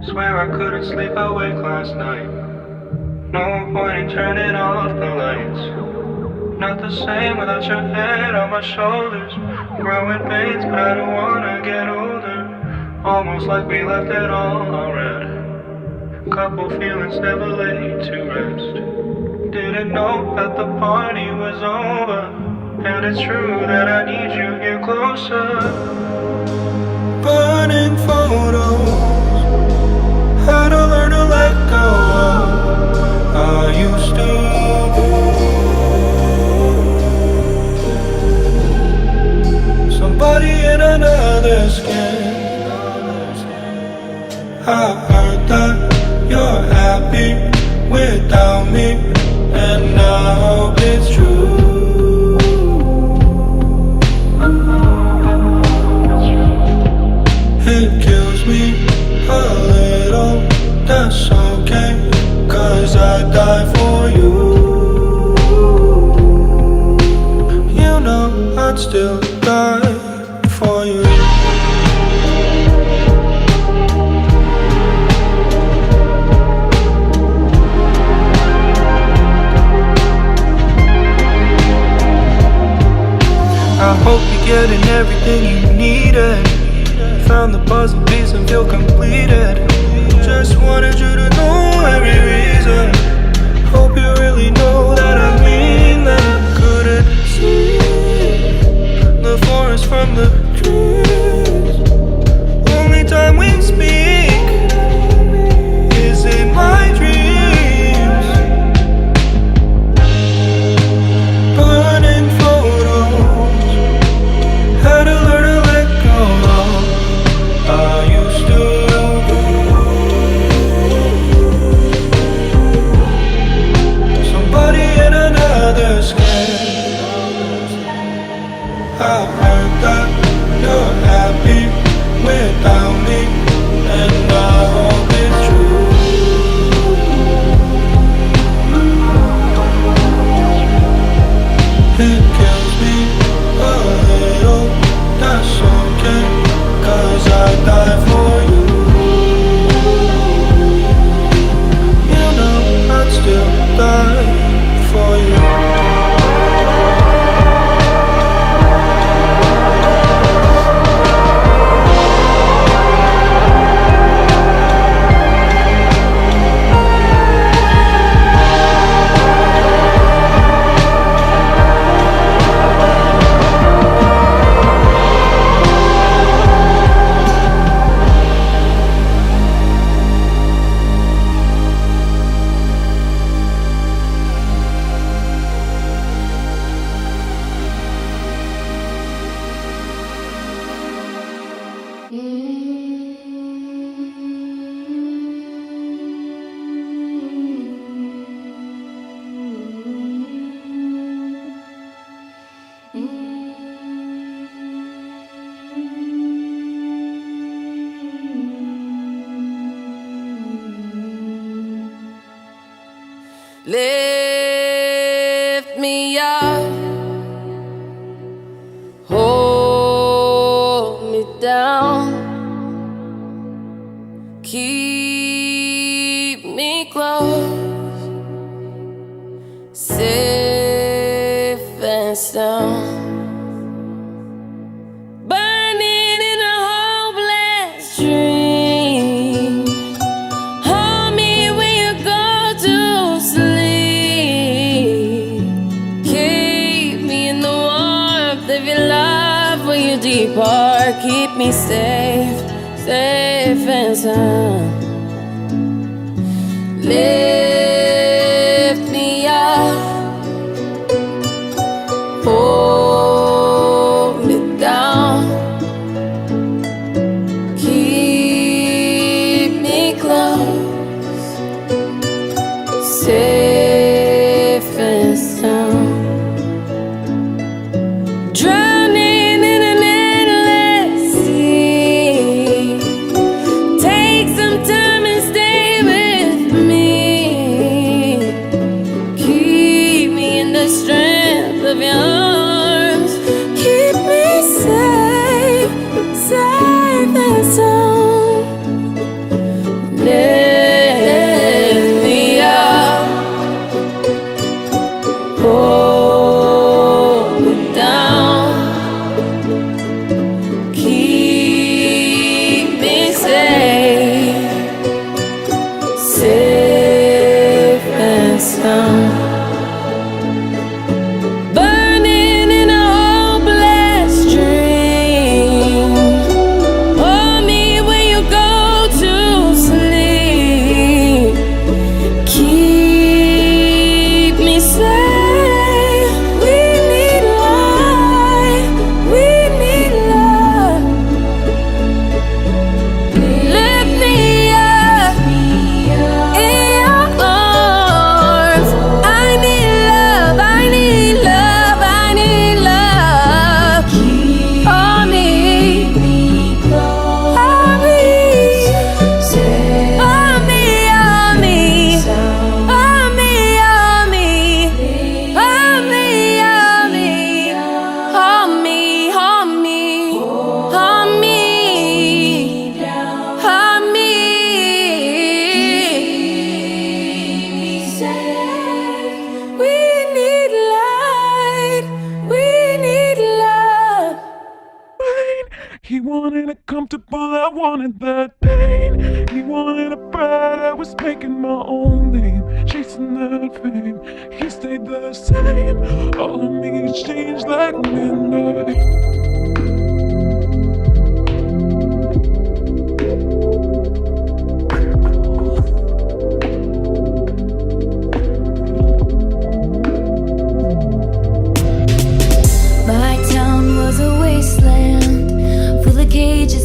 Swear I couldn't sleep awake last night. No point in turning off the lights. Not the same without your head on my shoulders. Growing pains, but I don't wanna get older. Almost like we left it all already. Couple feelings never laid to rest. Didn't know that the party was over. And it's true that I need you here closer. Burning photos, had to learn to let go of I used to. Somebody in another skin. I heard that you're happy without me, and I hope it's true. It kills me a little, that's okay, 'cause I die for you. You know I'd still die for you. I hope you're getting everything you needed. Found the puzzle piece and feel completed. Just wanted you to know every reason. Hope you really know that I mean that. I couldn't see the forest from the trees. Only time we speak is in my dreams. Burning photos, had to learn to let go of I used to. Somebody in another skin. I heard that you're happy without me, and I hope it's true. It kills me a little, that's okay, 'cause I die for you. You know I'd still die for you. Lift me up, hold me down, keep me close, safe and sound. Burning in a hopeless dream. Hold me when you go to sleep. Keep me in the warmth of your love when you depart. Keep me safe, safe and sound. Lift me up, hold me down, keep me close, safe and sound. Drowning in an endless sea. Take some time and stay with me. comfortable, I wanted that pain. He wanted a bride, I was making my own name, chasing that fame. He stayed the same, all of me changed like midnight.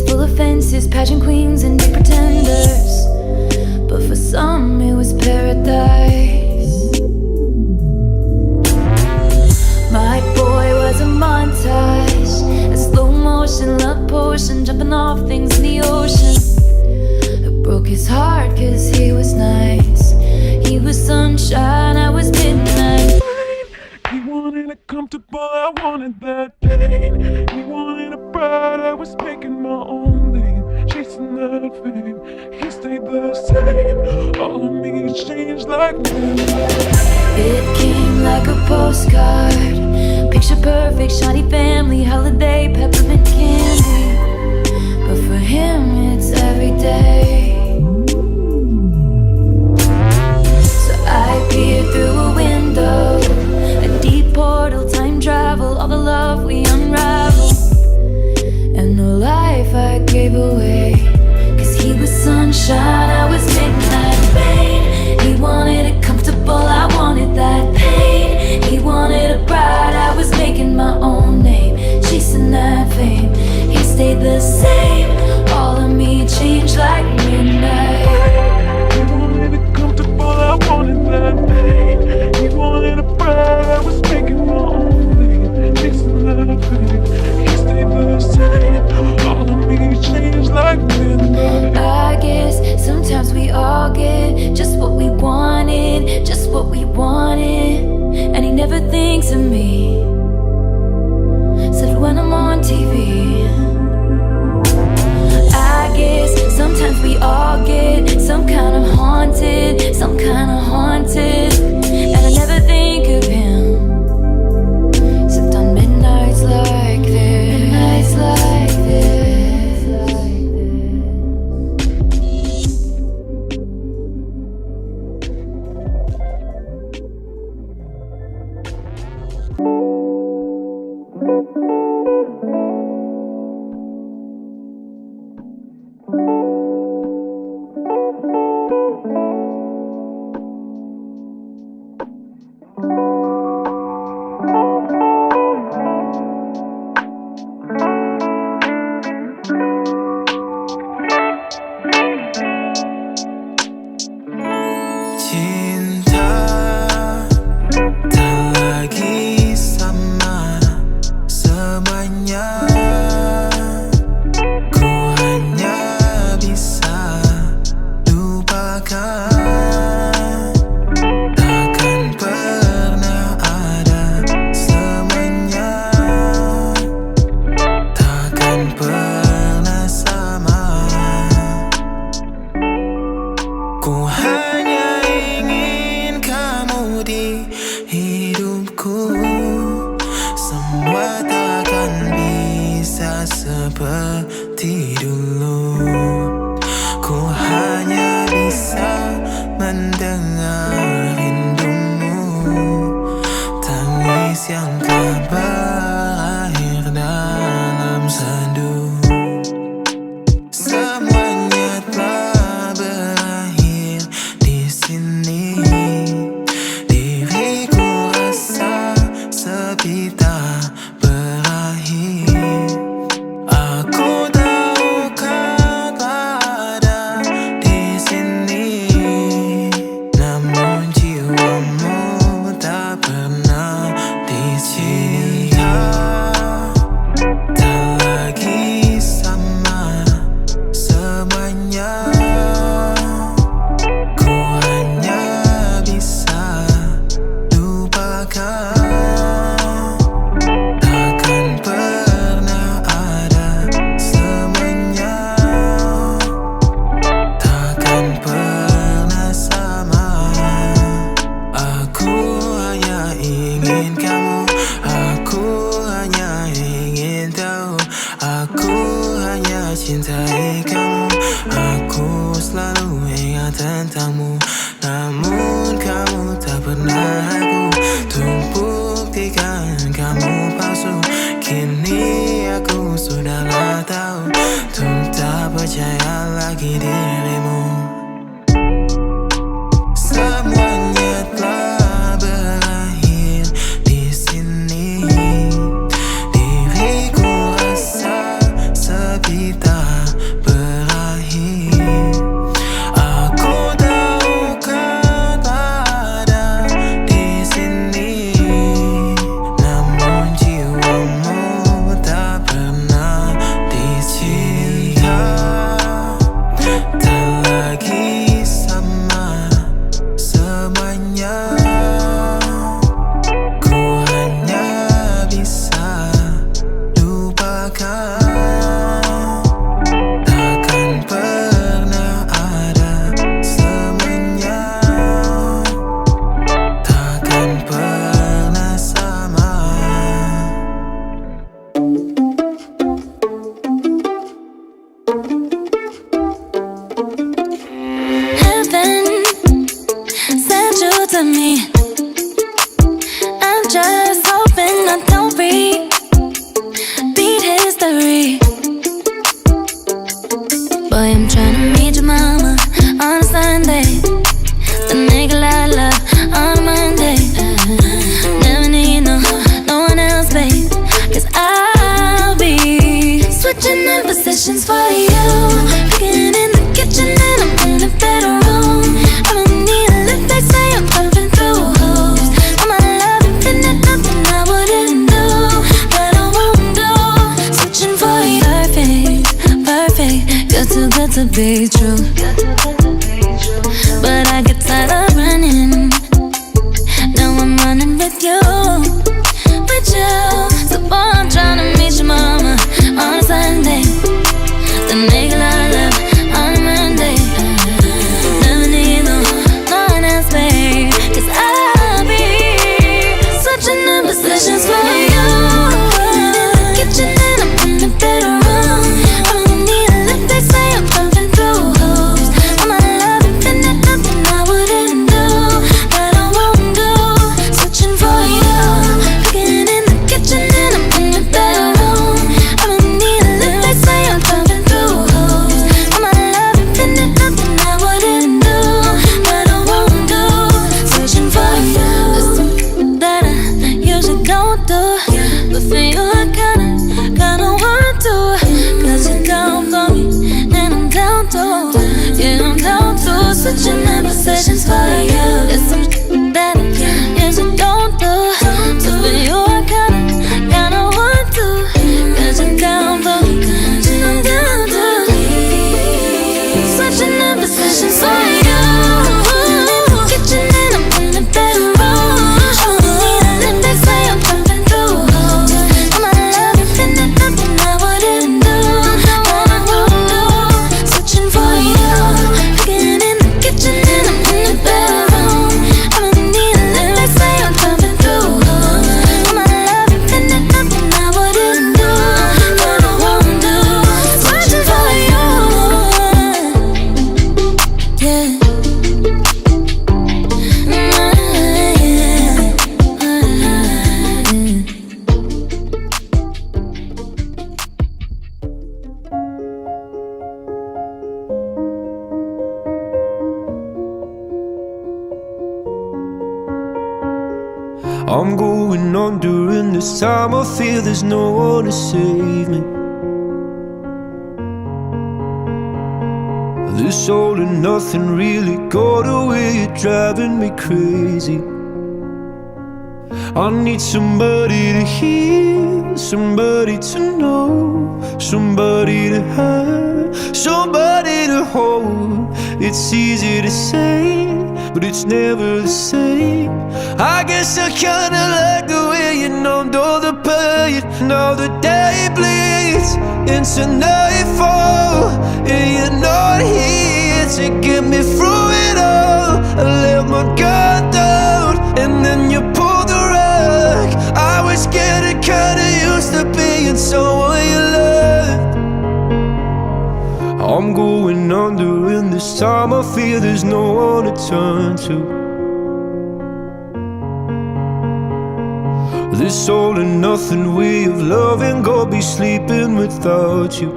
Full of fences, pageant queens and big pretenders. But for some it was paradise. My boy was a montage, a slow motion love potion, jumping off things in the ocean. It broke his heart cause he was nice. He was sunshine, I was midnight. He wanted it comfortable, I wanted that pain. He wanted a bride, I was making my own name, chasing that fame. He stayed the same, all of me changed like midnight. It came like a postcard, picture perfect, shiny family, holiday, peppermint candy. But for him it's every day. So I peered through a window, portal, time travel, all the love we unravel, and the life I gave away. Cause he was sunshine, I was midnight rain. He wanted it comfortable, I wanted that pain. He wanted a bride, I was making my own name, chasing that fame. He stayed the same, all of me changed like midnight. tentangmu, namun kamu tak pernah aku. Untuk buktikan kamu palsu, kini aku sudahlah tahu. Untuk tak percaya lagi dirimu. Semuanya telah berakhir di sini. Diriku rasa sepi tak berakhir. Aku tahu kau tak ada di sini, namun jiwamu tak pernah dicinta. Tak lagi sama semuanya. Ku hanya bisa lupakan. Takkan pernah ada semuanya. Takkan pernah sama. Heaven sent you to me. I'm just hoping I don't repeat history. Boy, I'm trying to meet your mama on a Sunday. The nigga I love on a Monday. Never need no one else, babe. 'Cause I'll be switching in positions for you. Cooking in the kitchen and I'm in the bedroom. I don't need a lift, they say I'm pumping through holes. All my love infinite, nothing I wouldn't do, but I won't do. Switching for you, perfect, perfect. You're too good to be true. But I get tired of running. Now I'm running with you, with you. So boy, I'm trying to meet your mama on a Sunday. The nigga I love on a Monday. Never need no one else, babe. 'Cause I'll be switching in positions for you. Kitchen and I'm in the bedroom. I don't need a lift, they say I'm pumping through holes. All my love infinite, nothing I wouldn't do, but I won't do. Switching for you. Cooking in the kitchen and I'm in the bedroom. I don't need a lift, they say I'm pumping through holes. All my love infinite, nothing I wouldn't do, but I won't do. Switching for you. There's something that I usually don't do, but for you I kinda want to. 'Cause you're down for me and I'm down too. Yeah, I'm down to. Switching in positions for you. There's something that I usually don't do, but for you I kinda want to. 'Cause you're down for me and I'm down too. Switching in positions for you. Kitchen and I'm in the bedroom. I don't need a lift, they say I'm pumping through holes. All my love infinite, nothing I wouldn't do, but I won't do. Switching for you. Cooking in the kitchen and I'm in the bedroom. I don't need a lift, they say I'm pumping through holes. All my love infinite, nothing I wouldn't do, but I won't do. Switching for you. Yeah. I'm going on during this time. I feel there's no one to save me. This all and nothing really got away. You're driving me crazy. I need somebody to hear, somebody to know, somebody to have, somebody to hold. It's easy to say, but it's never the same. I guess I kinda like the way you numbed all the pain. Now the day bleeds into nightfall, and you're not here to get me through it all. I let my guard down, and then you pulled the rug. I was getting kinda used to being someone you loved. I'm going under, and this time I fear there's no one to turn to. This all and nothing way of loving, go be sleeping without you.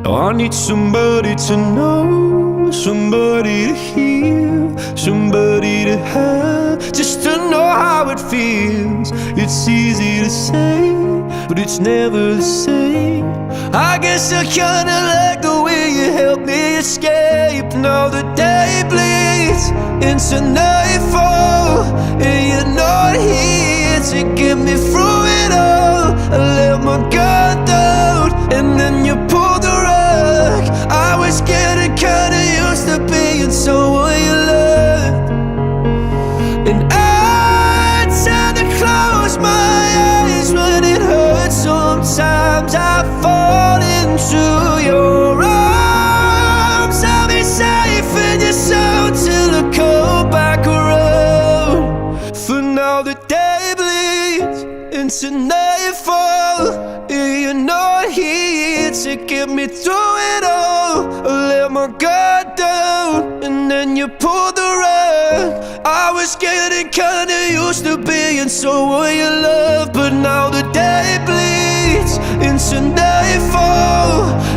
Now I need somebody to know, somebody to hear, somebody to have, just to know how it feels. It's easy to say, but it's never the same. I guess I kinda like the way you help me escape. Now the day bleeds into nightfall, and you're not here to get me through it all. I let my guard down, and then you pulled the rug. I was getting kinda used to being someone you loved, and I tend to close my eyes when it hurts. Sometimes I fall into your arms. I'll be safe in your soul till I come back around. For now the day bleeds into nightfall, and you're not here to get me through it all. I let my guard down, and then you pulled the rug. I was getting kinda used to being someone you love, but now the day bleeds into nightfall,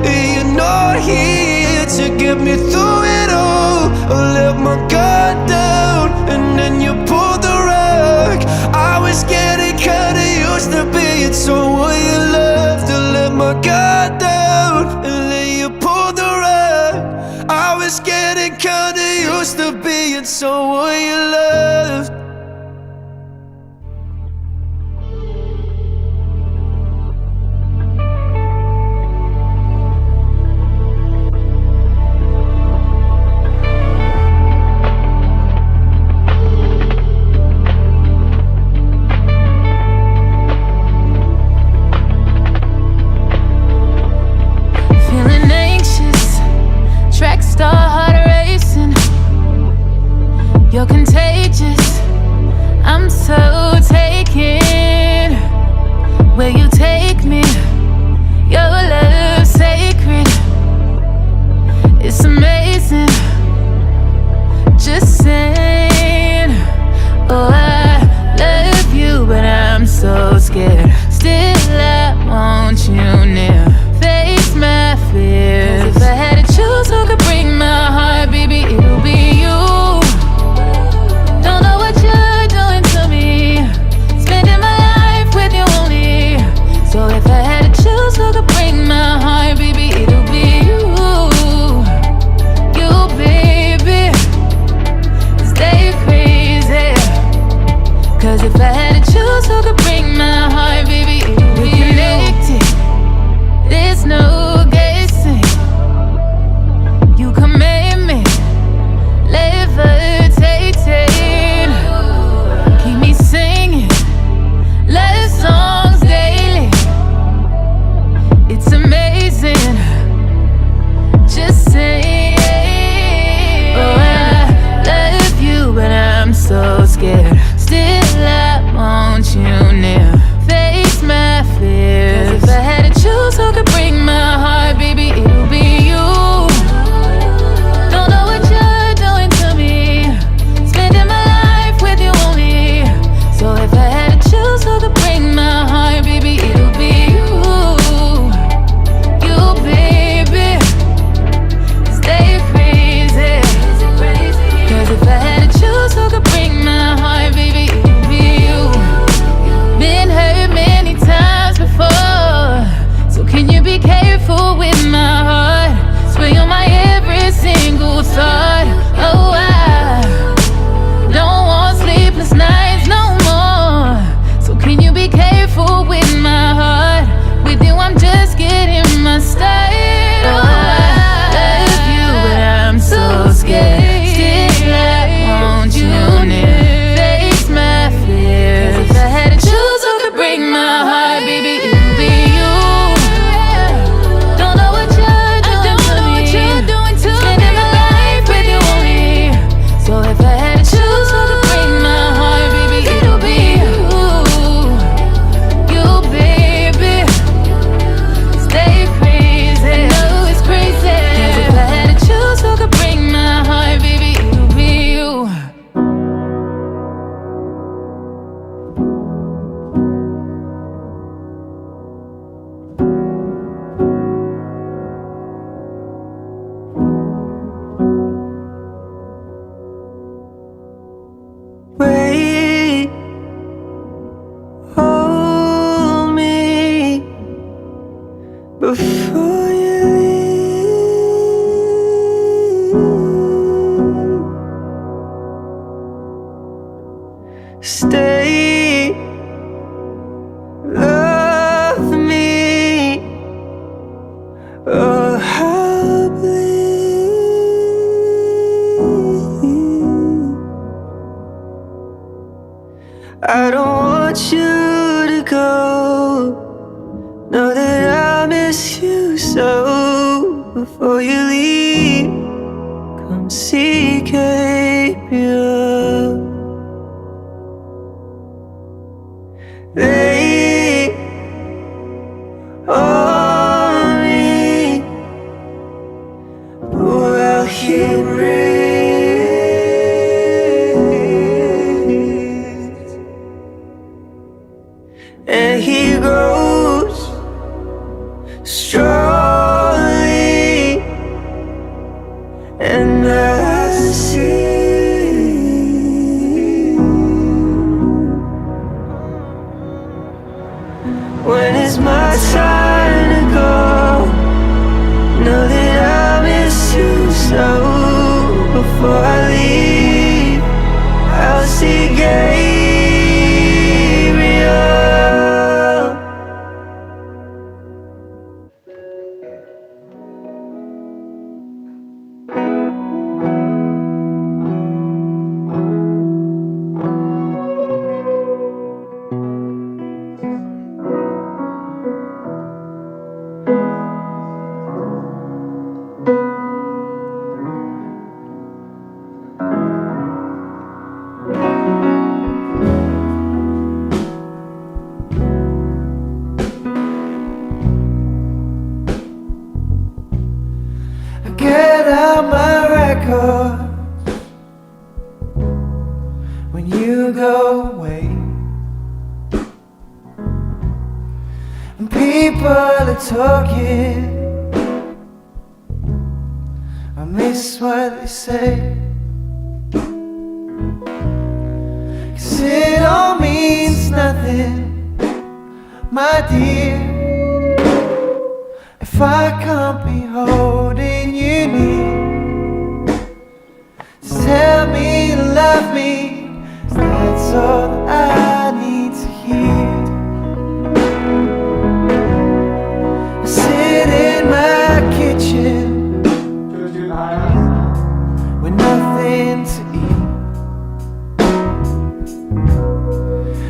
and you're not here to get me through it all. I let my guard down, and then you pulled the rug. I was getting kinda used to being someone you loved. I let my guard down, and then you pulled the rug. I was getting kinda used to being someone you loved. You're contagious, I'm so taken. Where you take me, your love sacred. It's amazing, just saying. Oh, I love you, but I'm so scared. Still, I want you near. Face my fears. If I had to choose who could bring my heart, baby, it'll be you. Don't know what you're doing to me, spending my life with you only. So if I before you leave. Come see Cape York. They on me, while he breathes, and he goes strongly, and I see. When it's my time to go, know that I miss you so. Before I leave, I'll see Gabriel. Get out my records when you go away, and people are talking. I miss what they say, 'cause it all means nothing, my dear, if I can't be holding you near. Just tell me you love me, 'cause that's all I need to hear. I sit in my kitchen with nothing to eat,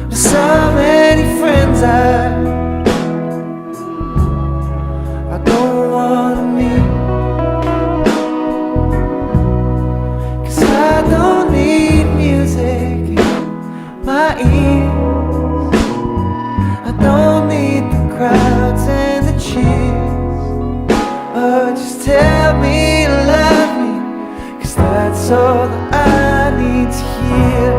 with so many friends I don't wanna meet, 'cause I don't need music in my ears. I don't need the crowds and the cheers. Oh, just tell me you love me, 'cause that's all that I need to hear.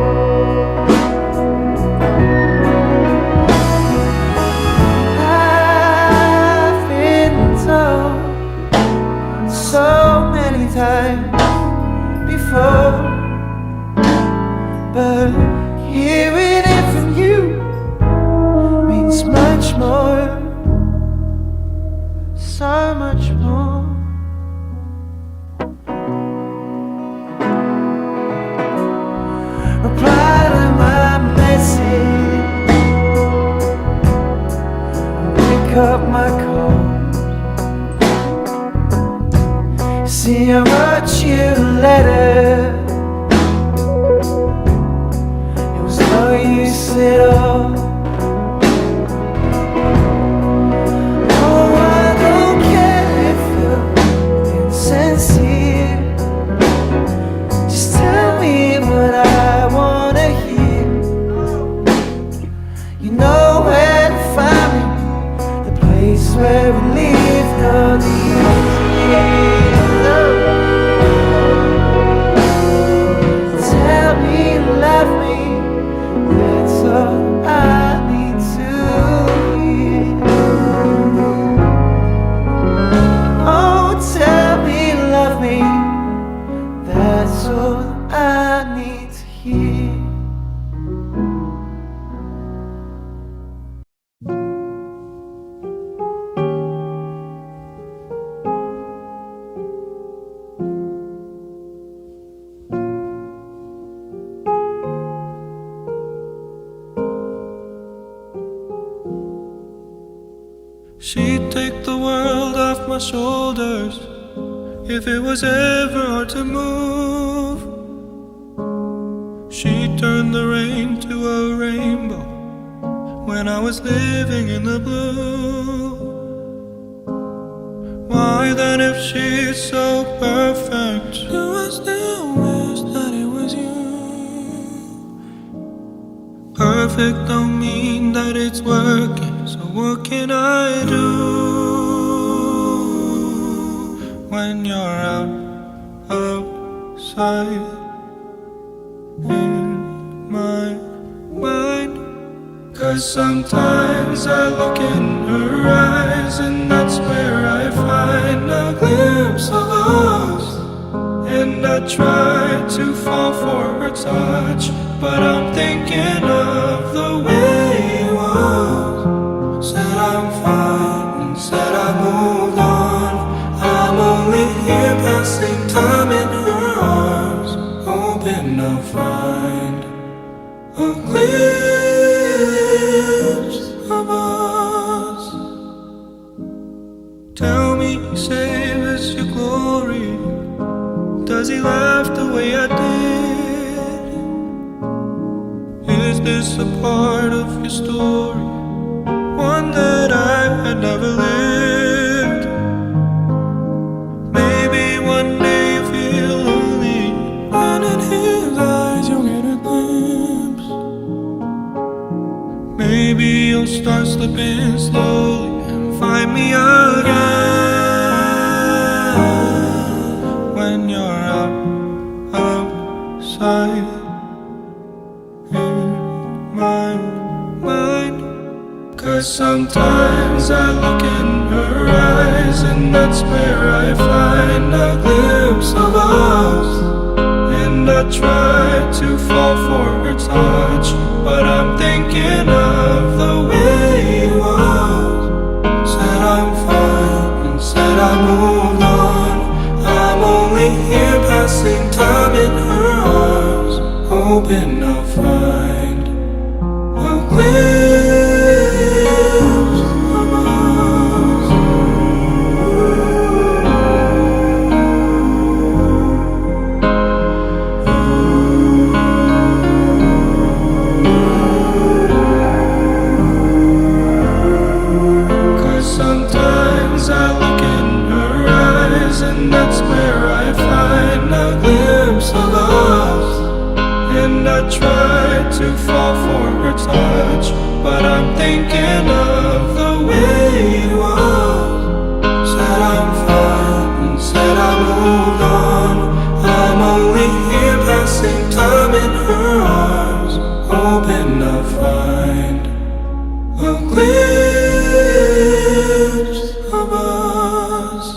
So many times before, but hearing it from you means much more, so much more. Reply to my message, pick up my call. See, I wrote you a letter, it was no use at all. Oh, I don't care if you're insincere, just tell me what I wanna hear. You know where to find me, the place where we lived all the years. Tell me you love me, that's all I need to hear. Oh, tell me you love me, that's all I need to hear. She'd take the world off my shoulders if it was ever hard to move. She'd turn the rain to a rainbow when I was living in the blue. Why Why then, if she's so perfect, do I still wish that it was you? Perfect don't mean that it's working, so what can I do when you're outside in my mind? 'Cause sometimes I look in her eyes, and that's where I find a glimpse of us. And I try to fall for her touch, but I'm thinking of the way it was. Said I'm fine and said I moved on. I'm only here passing time in her arms, hoping I'll find a glimpse of us. Tell me, save us your glory. Does he laugh the way I did? Is this a part of your story, one that I had never lived? Maybe one day you feel lonely, and in his eyes you'll get a glimpse. Maybe you'll start slipping slowly and find me again when you're outside in my mind. 'Cause sometimes I look in her eyes, and that's where I find a glimpse of us. And I try to fall for her touch, but I'm thinking of the way it was. Said I'm fine and said I moved on. I'm only here passing time in her arms, hoping I'll find a glimpse of us. 'Cause sometimes I look in her eyes, and that's where I find a glimpse of us. And I try to fall for her touch, but I'm thinking of the way it was. Said I'm fine and said I moved on. I'm only here passing time in her arms, hoping I'll find a glimpse of us.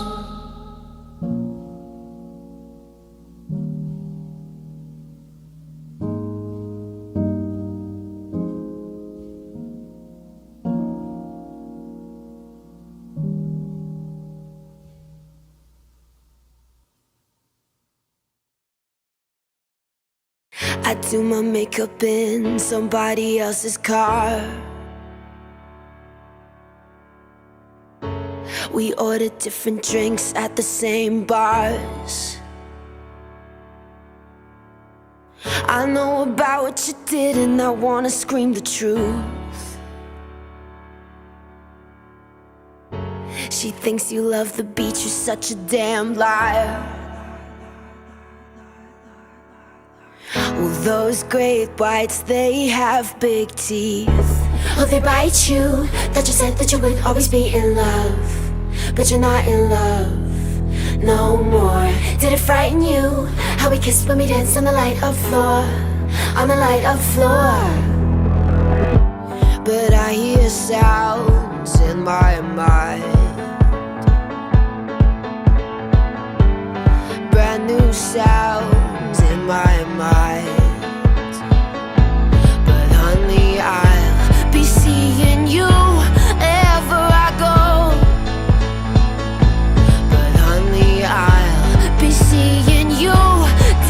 I do my makeup in somebody else's car. We order different drinks at the same bars. I know about what you did, and I wanna scream the truth. She thinks you love the beach, you're such a damn liar. Well, those great whites, they have big teeth. Oh, they bite you. That you said that you would always be in love, but you're not in love no more. Did it frighten you how we kissed when we danced on the light of floor, on the light of floor? But I hear sounds in my mind, brand new sounds in my mind. But honey, I'll be seeing you wherever I go. But honey, I'll be seeing you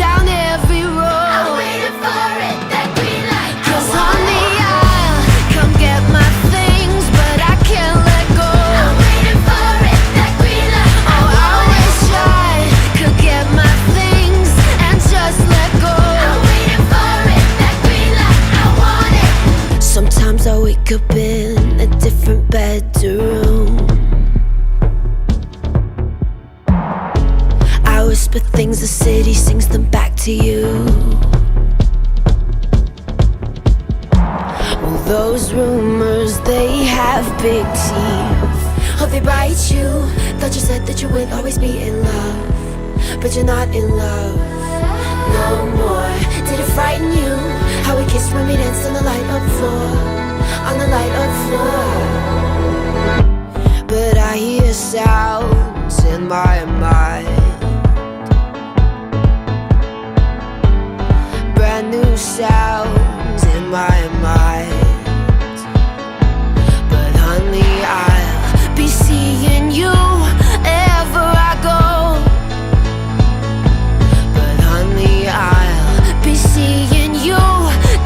down every road. I'm waiting for it, that green light. 'Cause honey, I'll come get my things, but I can't let go. I'm waiting for it, that green light. Oh, I wish I could get my things sings them back to you. Well, those rumors, they have big teeth. Hope they bite you. Thought you said that you would always be in love, but you're not in love no more. Did it frighten you how we kissed when we danced on the light up floor, on the light up floor? But I hear sounds in my mind, brand new sounds in my mind. But honey, I'll be seeing you ever I go. But honey, I'll be seeing you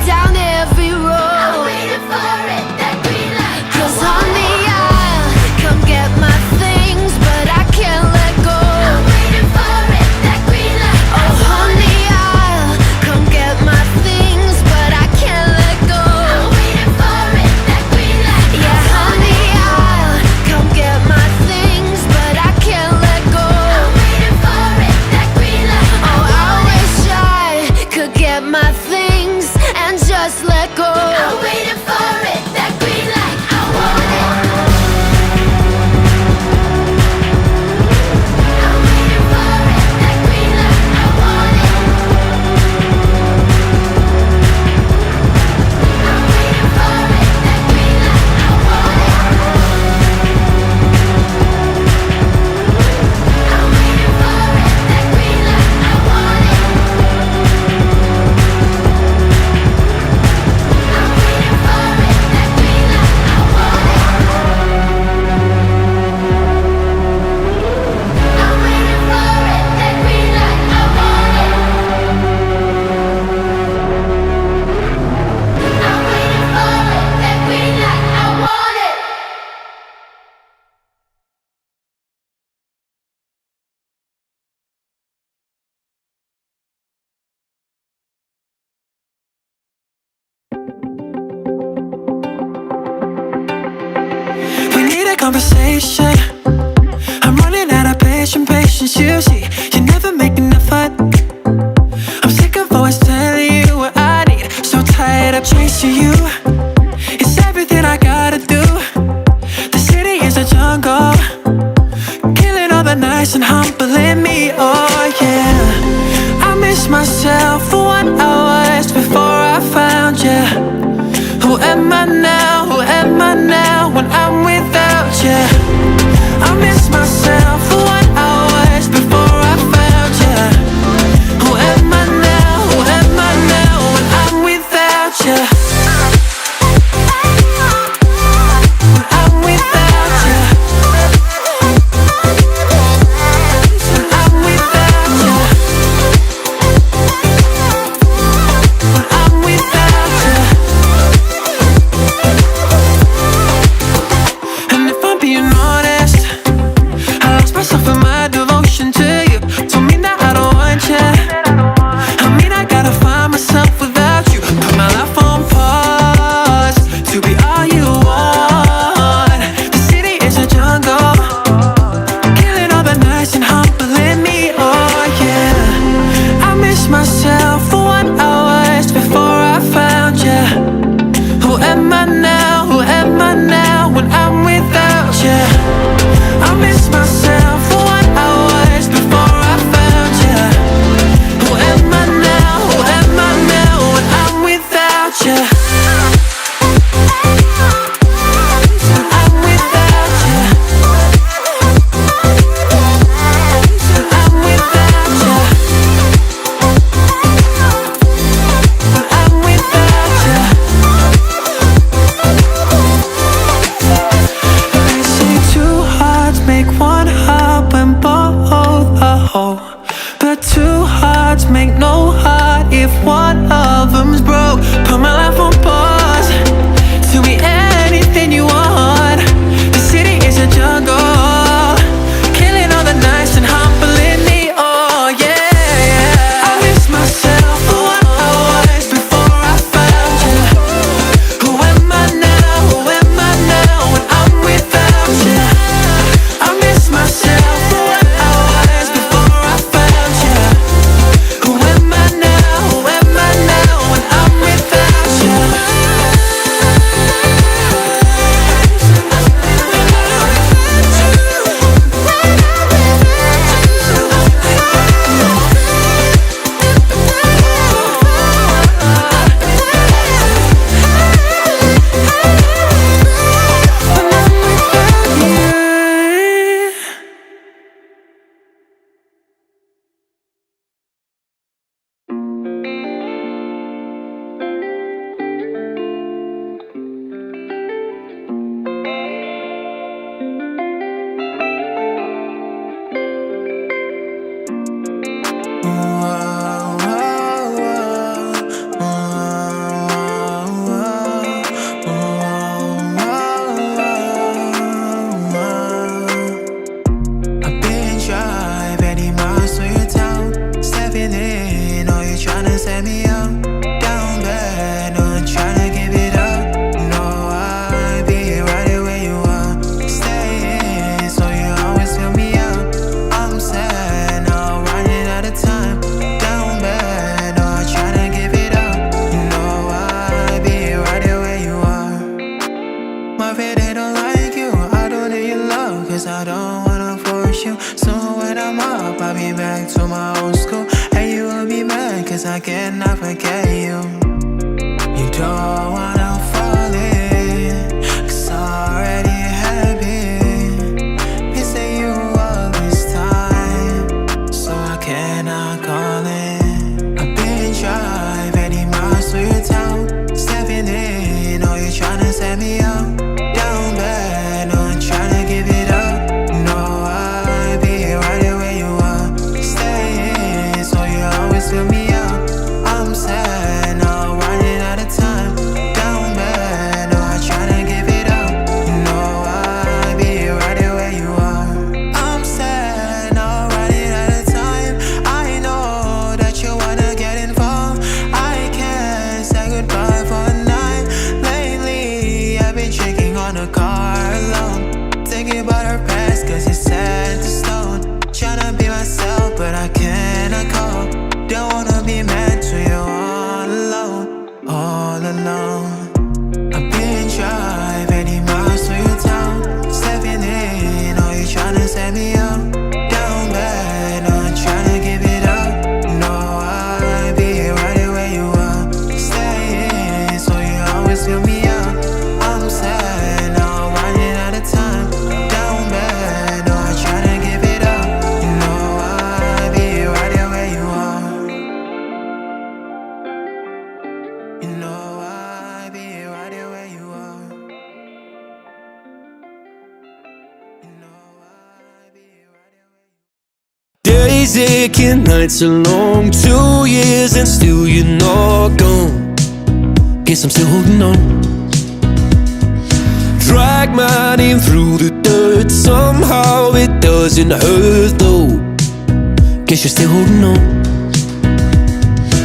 down every road. I'm waiting for it, that green light. 'Cause honey, I'll come get my things, but I can't let go. I'm waiting for it, that green light. Oh honey, I'll come get my things, but I can't let go. I'm waiting for it, that green light. Yeah honey, I'll come get my things, but I can't let go. I'm waiting for it, that green light. Oh I wish I could get my things and just let go. I'm waiting for it, that green light. I want it. I'm waiting for it, that green light. I want it. I'm waiting for it, that green light. I want it. I'm waiting for it, that green light. I want it. I'm waiting for it, that green light. I want it. I'm waiting for it, that green light. I want it. I'm waiting for it, that green light. I want it. We need a conversation. I'm running out of patience, you see. You never make enough fun. I'm sick of always telling you what I need. So tired of chasing you. It's everything I gotta do. The city is a jungle, killing all the nice and humbling me, oh yeah. I miss myself for what I was before I found you. Who am I now, who am I now when I'm without you? I miss myself for what I was before I found you. Who am I now, who am I now when I'm without you? When I'm without you. When I'm without you. When I'm without you. And if I'm being honest, I lost myself in my devotion to you. Told me that I don't want you. I mean I gotta find myself without you. Put my life on pause to be all you want. The city is a jungle, killing all the nice and humbling me, oh yeah. I miss myself for what I was before I found you. Who am I now, who am I now when I'm without you? I miss myself for what I was before I found you. Who am I now, who am I now when I'm without you? When I'm without you. When I'm without you. When I'm without you. They say two hearts make one heart when both are whole. But two hearts make no heart if one of them's broke. Put my life on pause to be anything you want. The city is a jungle, killing all the nice and humbling me, oh yeah. I miss myself for what I was before I found you. Who am I now, who am I now when I'm without you? I miss myself for what I was before I found you. staying, or you tryna set me up? Down bad, no, I'm tryna give it up. No, I'll be right here where you are. Staying, so you always fill me up. I'm sad, now running out of time. Down bad, no, I'm tryna give it up. No, I'll be right here where you are. My feet, they don't like you. I don't need your love, cause I don't wanna force you. So when I'm up, I'll be back to my old school. And you will be mad, cause I cannot forget you. You don't wanna fall in, cause I already have been missing you all this time, so I cannot call in. I've been driving 80 miles through your town, stepping in, oh, you tryna set me up. Down bad, no, I'm tryna give it up. No, I'll be right here where you are. Staying, so you always fill me up. I'm sad, now running out of time. Down bad, no, I'm tryna give it up. No, I'll be right here where you are. I'm sad, now running out of time. I know that you wanna get involved. I can't say goodbye for a night. Lately, I've been shaking on a car alone, thinking about her past, cause it's set to stone. Tryna be myself, but I cannot cope. Don't wanna be mad to you all alone, all alone. I've been driving 80 miles through your town, stepping in, oh, you tryna set me up. Down bad, no, I'm tryna give it up. No, I'll be right here where you are. Staying, so you always fill me up. I'm sad, now running out of time. Down bad, no, I'm tryna give it up. No, I'll be right here where you are. You know I'll be right here where you are. You know I'll be right here where you are. Days aching, nights are long, 2 years and still you're not gone. Guess I'm still holding on. Drag my name through the dirt, somehow it doesn't hurt though. Guess you're still holding on.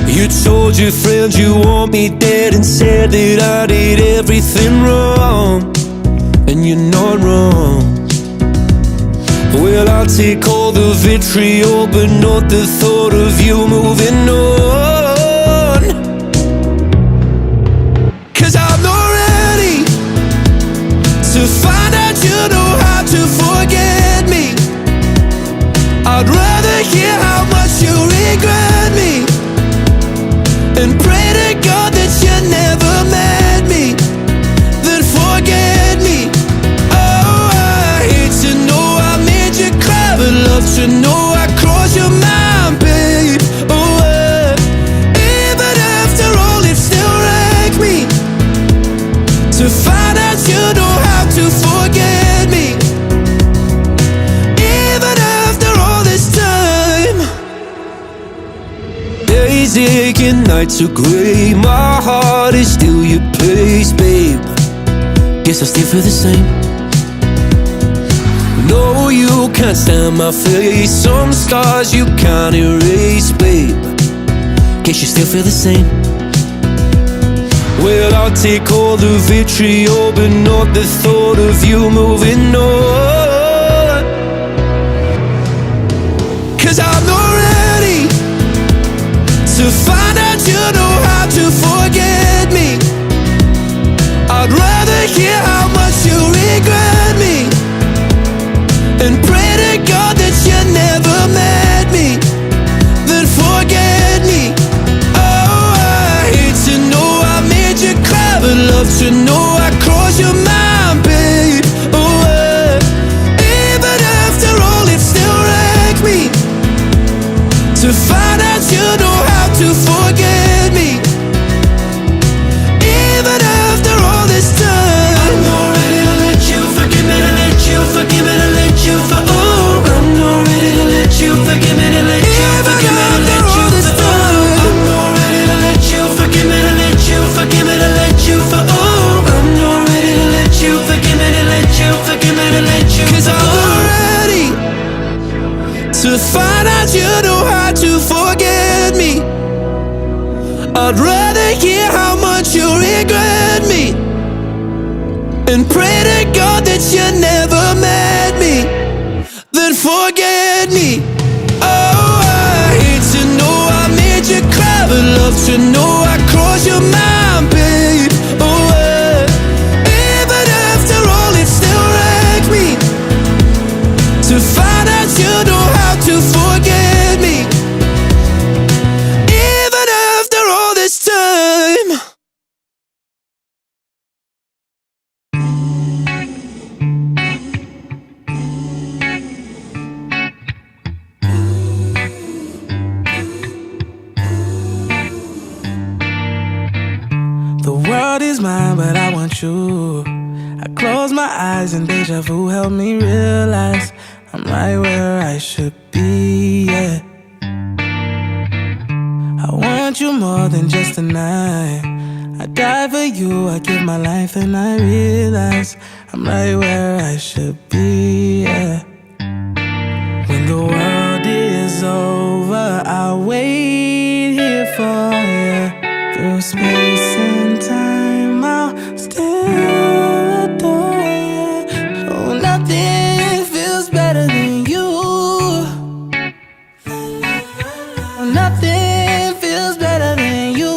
You told your friends you want me dead and said that I did everything wrong, and you're not wrong. Well, I'll take all the vitriol, but not the thought of you moving on. Cause I'm not ready to find out you know how to forget me. I'd rather hear how much you regret me and pray to God that you never met me, then forget me. Oh, I hate to know I made you cry, but love to know I crossed your mind, babe. Oh, even after all, it still wrecked me to find out you know how to forget me. Even after all this time, days aching, nights are grey, my heart is still your place, babe. Guess I still feel the same. No, you can't stand my face, some scars you can't erase, babe. Guess you still feel the same. Well, I'll take all the vitriol, but not the thought of you moving on. Cause I'm not ready to find out you know how to forget me. I'd rather hear how much you regret me and pray to God that you never met me, then forget me. Oh, I hate to know I made you cry, but love to know I crossed your mind, babe. Oh, even after all, it still wrecked me to find out you know how to forget me. Even after all this time, I'm not ready to let you forgive me, to let you forgive me, to let you for. Oh, I'm not ready to let you forgive me, to let you forgive me, to let you for. I'm not ready to let you forgive me, to let you forgive me, to let you for. Oh, I'm not ready to let you forgive me, to let you forgive me, to let you. Cause I'm not ready to find out you know how to forget me. I'd rather hear how much you regret me and pray to God that you never met me than forget me. Oh, I hate to know I made you cry, but love to know I crossed your mind, babe. Oh, even after all, it still wrecks me to find out you know how to forget me, even after all this time. The world is mine, but I want you. I close my eyes and deja vu helped me realize I'm right where I should be, yeah. I want you more than just a night. I die for you, I give my life, and I realize I'm right where I should be, yeah. When the world is over, I'll wait here for you. Through space and time, I'll still adore you. Oh, nothing feels better than you. Oh, nothing feels better than you.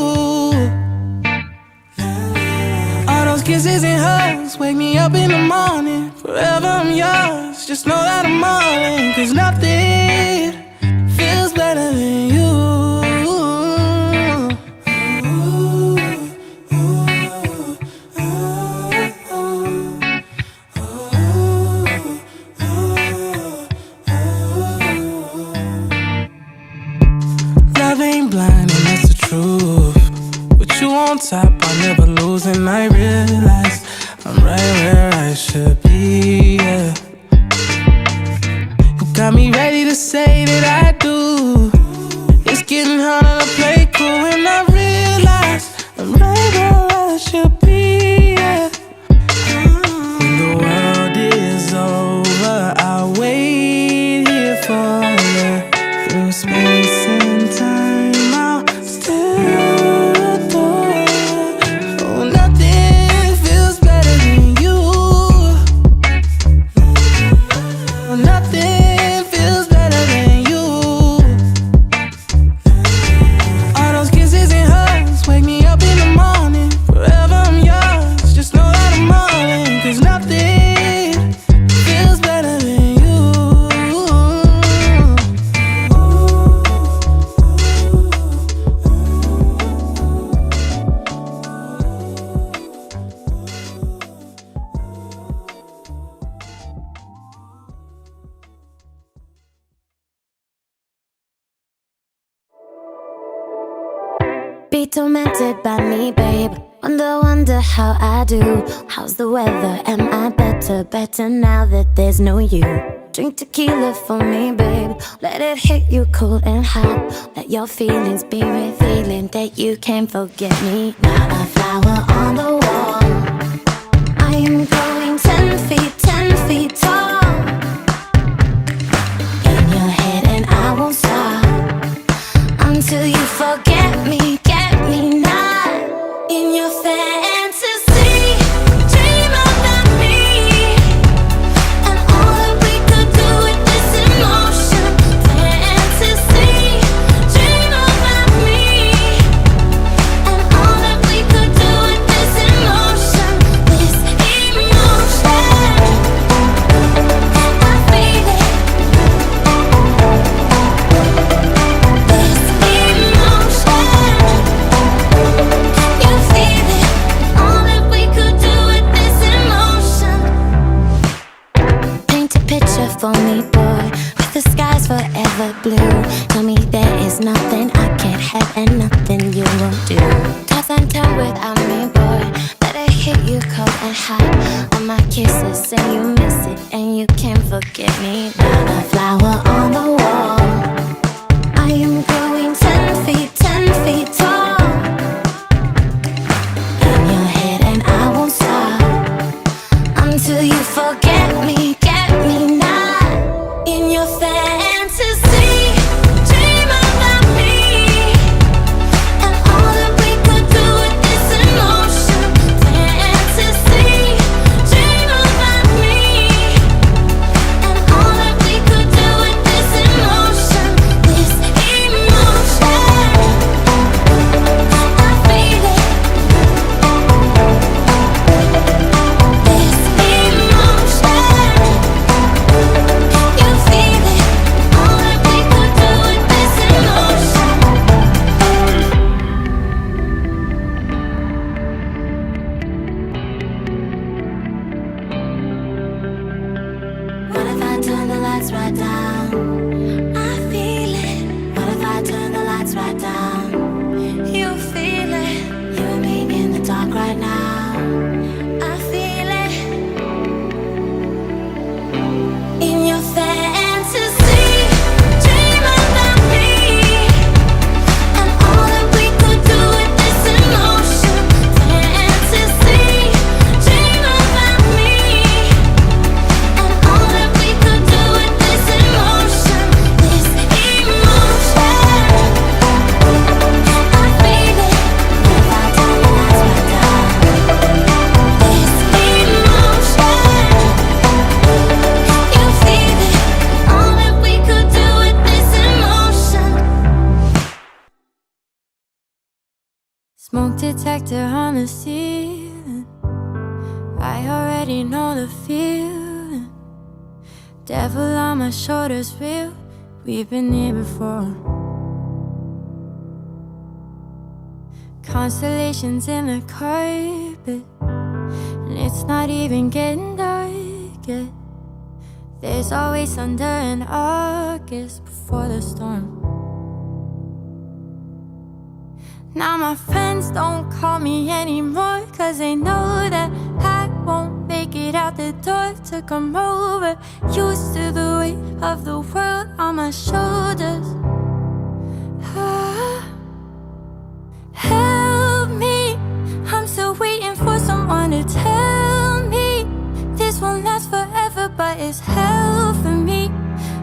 All those kisses and hugs wake me up in the morning. Forever I'm yours, just know that I'm all in. 'Cause nothing feels better than you. Love ain't blind and that's the truth. With you on top, I'll never lose, and I realize I'm right where I should be, yeah. You got me ready to say that I do. It's getting harder to play cool, and I realize I'm right where I should be, yeah. When the world is over, I'll wait here for you. Through space and time, I'll still adore you. Oh, nothing feels better than you. Oh, nothing feels better than you. All those kisses and hugs wake me up in the morning. Forever I'm yours, just know that I'm all in. 'Cause nothing feels better than you. Be tormented by me, babe. Wonder how I do. How's the weather? Am I better now that there's no you? Drink tequila for me, babe. Let it hit you cold and hot. Let your feelings be revealing that you can't forget me. Not a flower on the wall. I am growing 10 feet tall. In your head and I won't stop until you forget me, get me not in your fantasy. Dream about me and all that we could do with this emotion. Fantasy. Dream about me and all that we could do with this emotion. This emotion. I feel it. This emotion. You feel it. All that we could do with this emotion. Paint a picture for me, boy, with the skies forever blue. Tell me there is nothing I can't have and nothing you won't do. Toss and turn without me, boy. Let it hit you cold and hot. All my kisses and you miss it and you can't forget me. Not a flower on the wall. I am growing 10 feet tall. In your head and I won't stop until you forget me, get me not in your fantasy. Dream about me and all that Smoke detector on the ceiling. I already know the feeling. Devil on my shoulders, real. We've been here before. Constellations in the carpet, and it's not even getting dark yet. There's always thunder in August before the storm. Now my friends don't call me anymore, 'cause they know that I won't make it out the door to come over. Used to the weight of the world on my shoulders. Help me, I'm still waiting for someone to tell me this won't last forever, but it's hell for me.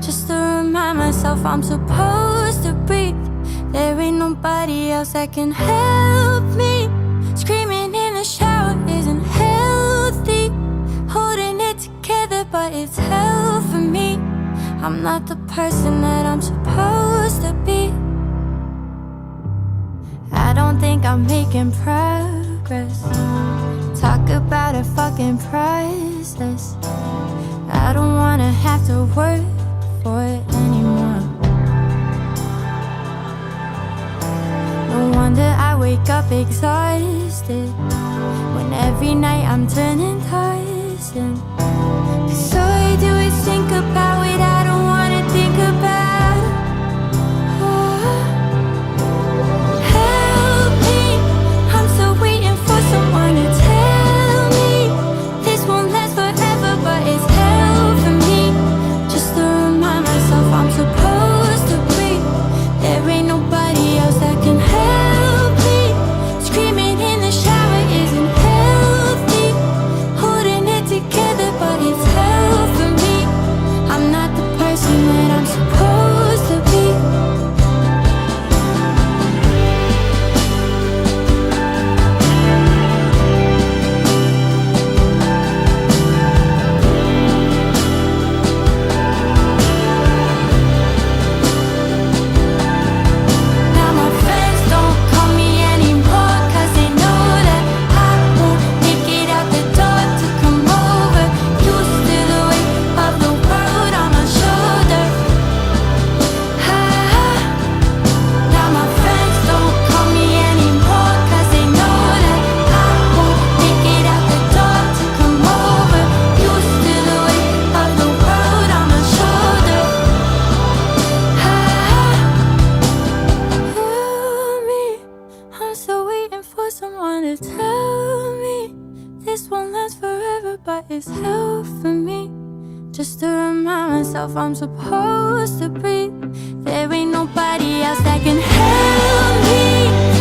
Just to remind myself I'm supposed to breathe. There ain't nobody else that can help me. Screaming in the shower isn't healthy. Holding it together, but it's hell for me. I'm not the person that I'm supposed to be. I don't think I'm making progress. Talk about a fucking priceless. I don't wanna have to work for it anymore. No wonder I wake up exhausted when every night I'm turning Tarzan. 'Cause all I do is think about what I don't wanna think about. Help me, I'm still waiting for someone to tell me this won't last forever, but it's hell for me. Just to remind myself I'm supposed to breathe. There ain't nobody else that can help me. Screaming in the shower isn't healthy. Holding it together, but it's hell for me. I'm not the person that I'm supposed to be. Now my friends don't call me anymore, 'cause they know that I won't make it out the door to come over. Used to the weight of the world on my shoulder. Now my friends don't call me anymore, 'cause they know that I won't make it out the door to come over. Used to the weight of the world on my shoulder. Help me, I'm still waiting for someone to tell me this won't last forever, but it's hell for me. Just to remind myself I'm supposed to breathe. There ain't nobody else that can help me.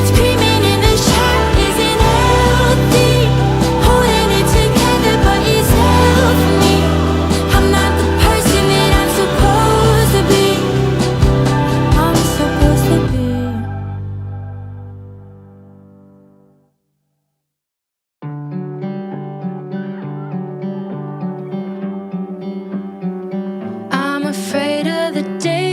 Screaming in the shower isn't healthy. Holding it together, but it's hell for me. I'm not the person that I'm supposed to be. I'm supposed to be. I'm afraid of the day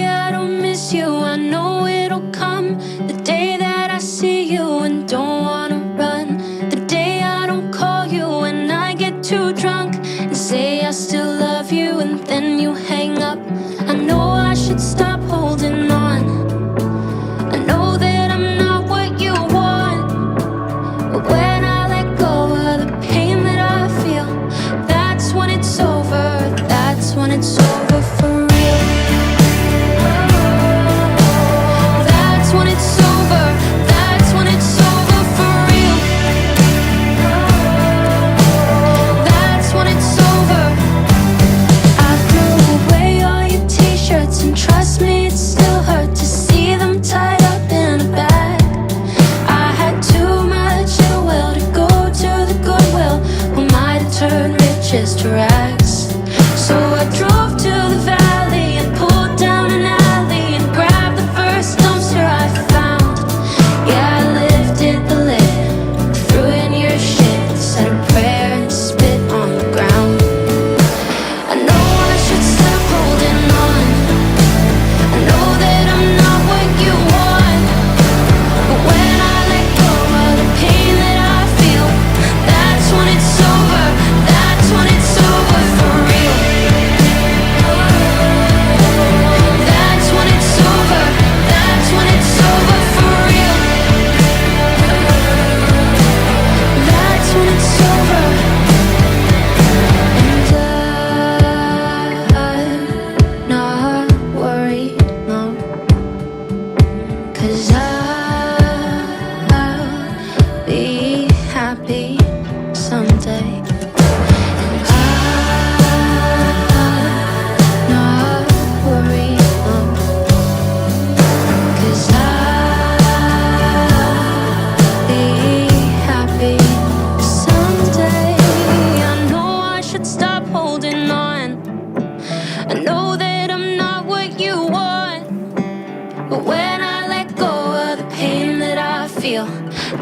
real.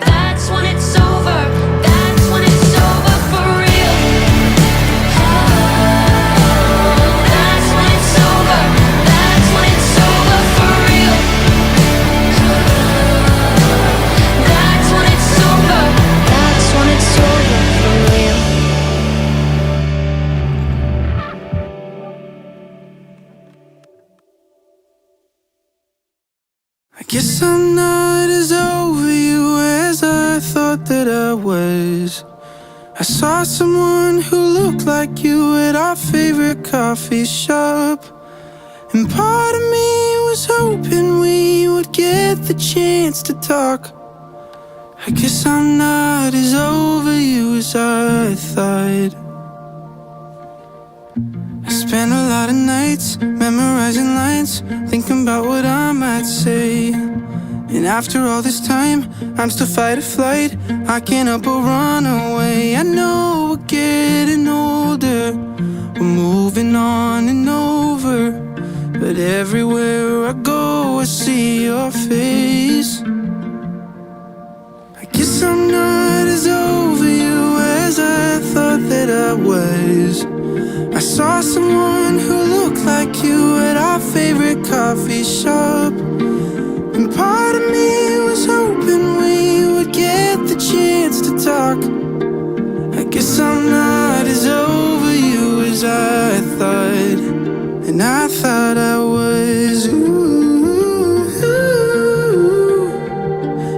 That's when it's over. That's when it's over for real. That's when it's over. That's when it's over for real. That's when it's over. That's when it's over for real. I guess I'm not as over you as I thought that I was. I saw someone who looked like you at our favorite coffee shop, and part of me was hoping we would get the chance to talk. I guess I'm not as over you as I thought. I spent a lot of nights memorizing lines, thinking about what I might say. And after all this time, I'm still fight or flight. I can't help but run away. I know we're getting older, we're moving on and over, but everywhere I go I see your face. I guess I'm not as over you as I thought that I was. I saw someone who looked like you at our favorite coffee shop, and part of me was hoping we would get the chance to talk. I guess I'm not as over you as I thought, and I thought I was. Ooh,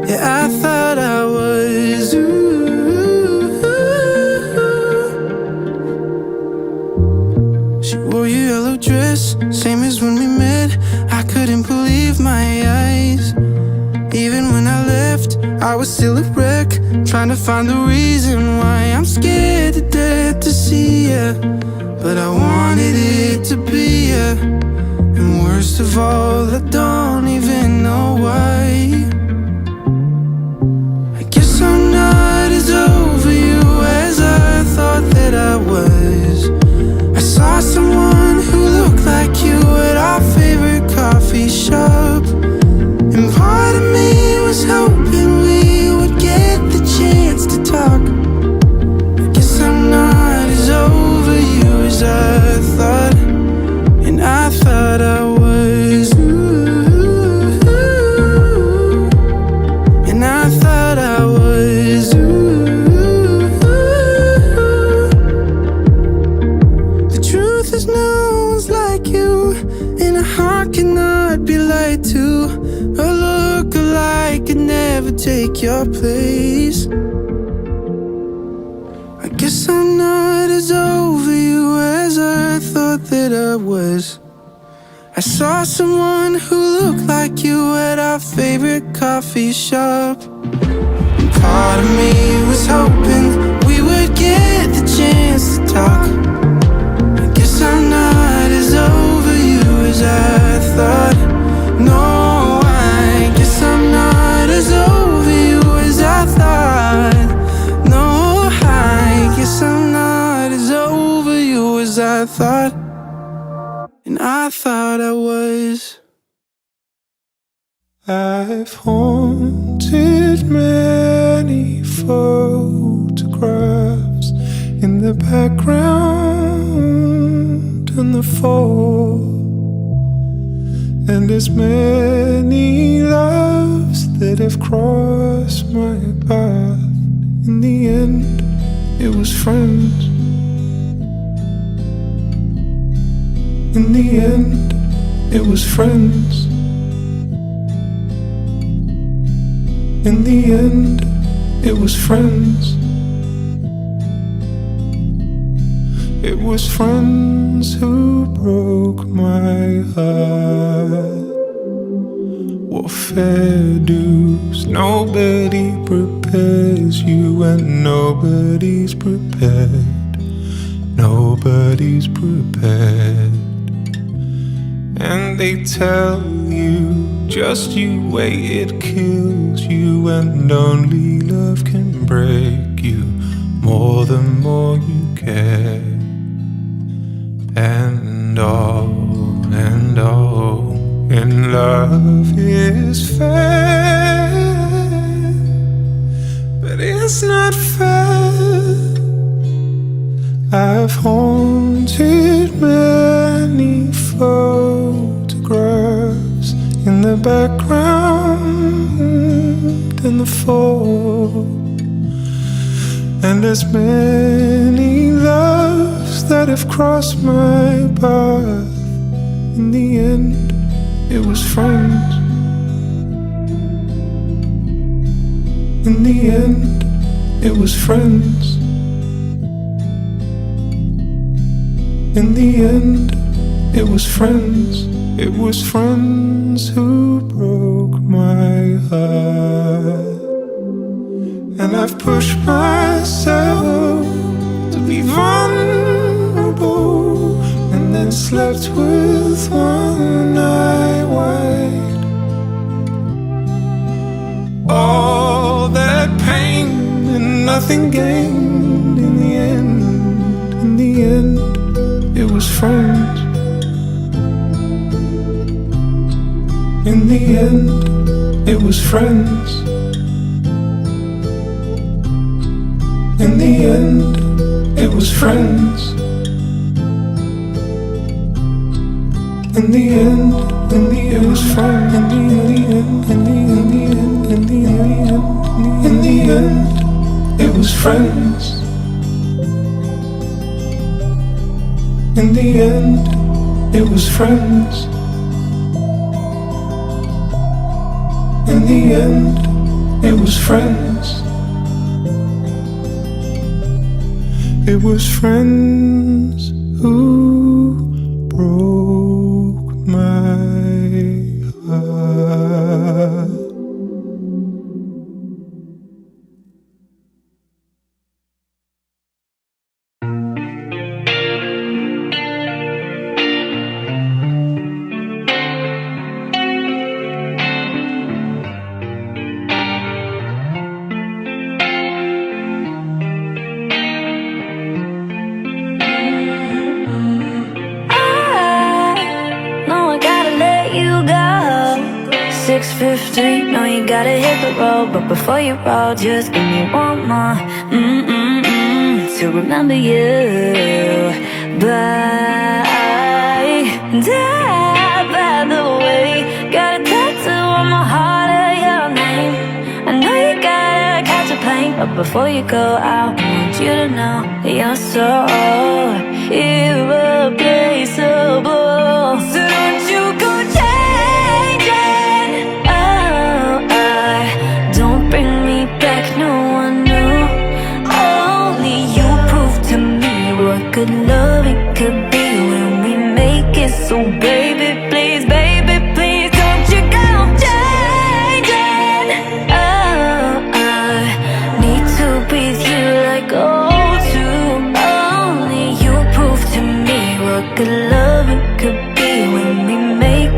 yeah, I thought I was. She wore your yellow dress, same as when we met. I couldn't believe my eyes. Even when I left, I was still a wreck, trying to find the reason why. I'm scared to death to see ya, but I wanted it to be ya. And worst of all, I don't even know why. I guess I'm not as over you as I thought that I was. I saw someone who looked like you at our favorite coffee shop, and part of me was hoping we would get the chance to talk. I guess I'm not as over you as I thought, and I thought I was. Ooh, and I thought I was. The truth is no one's like you, and a heart cannot be lied to. A look-alike could never take your place. I guess I'm not as over you as I thought that I was. I saw someone who looked like you at our favorite coffee shop, and part of me was hoping we would get the chance to talk. I guess I'm not as over you as I thought. No, I guess I'm not as over you as I thought. No, I guess I'm not as over you as I thought, and I thought I was. I've haunted many photographs in the background and the fall, and as many loves that have crossed my path. In the end, it was friends. In the end, it was friends. In the end, it was friends. It was friends who broke my heart. What fair dues, nobody prepares you, and nobody's prepared. Nobody's prepared. And they tell you, just you wait, it kills you, and only love can break you more the more you care. And all in love is fair. haunted many photographs in the background and the fall. And as many loves that have crossed my path, in the end, it was friends. In the end, it was friends. In the end, it was friends. It was friends who broke my heart. And I've pushed myself to be vulnerable, and then slept with one eye wide. All that pain and nothing gained in the end. In the end, it was friends. In the end, it was friends. In the end, it was friends. In the end, it was friends. In the end, it was friends. In the end, it was friends. In the end, it was friends. It was friends who broke my heart. Know you gotta hit the road, but before you roll, just give me one more to remember you by. By the way, got a tattoo on my heart of your name. I know you gotta catch a plane, but before you go, I want you to know that you're so irreplaceable. So don't you go changing. Don't bring me back, no one knew. Only you prove to me what good loving could be when we make it. So baby, please, don't you go changing. I need to breathe you like O2. Only you prove to me what good loving could be when we make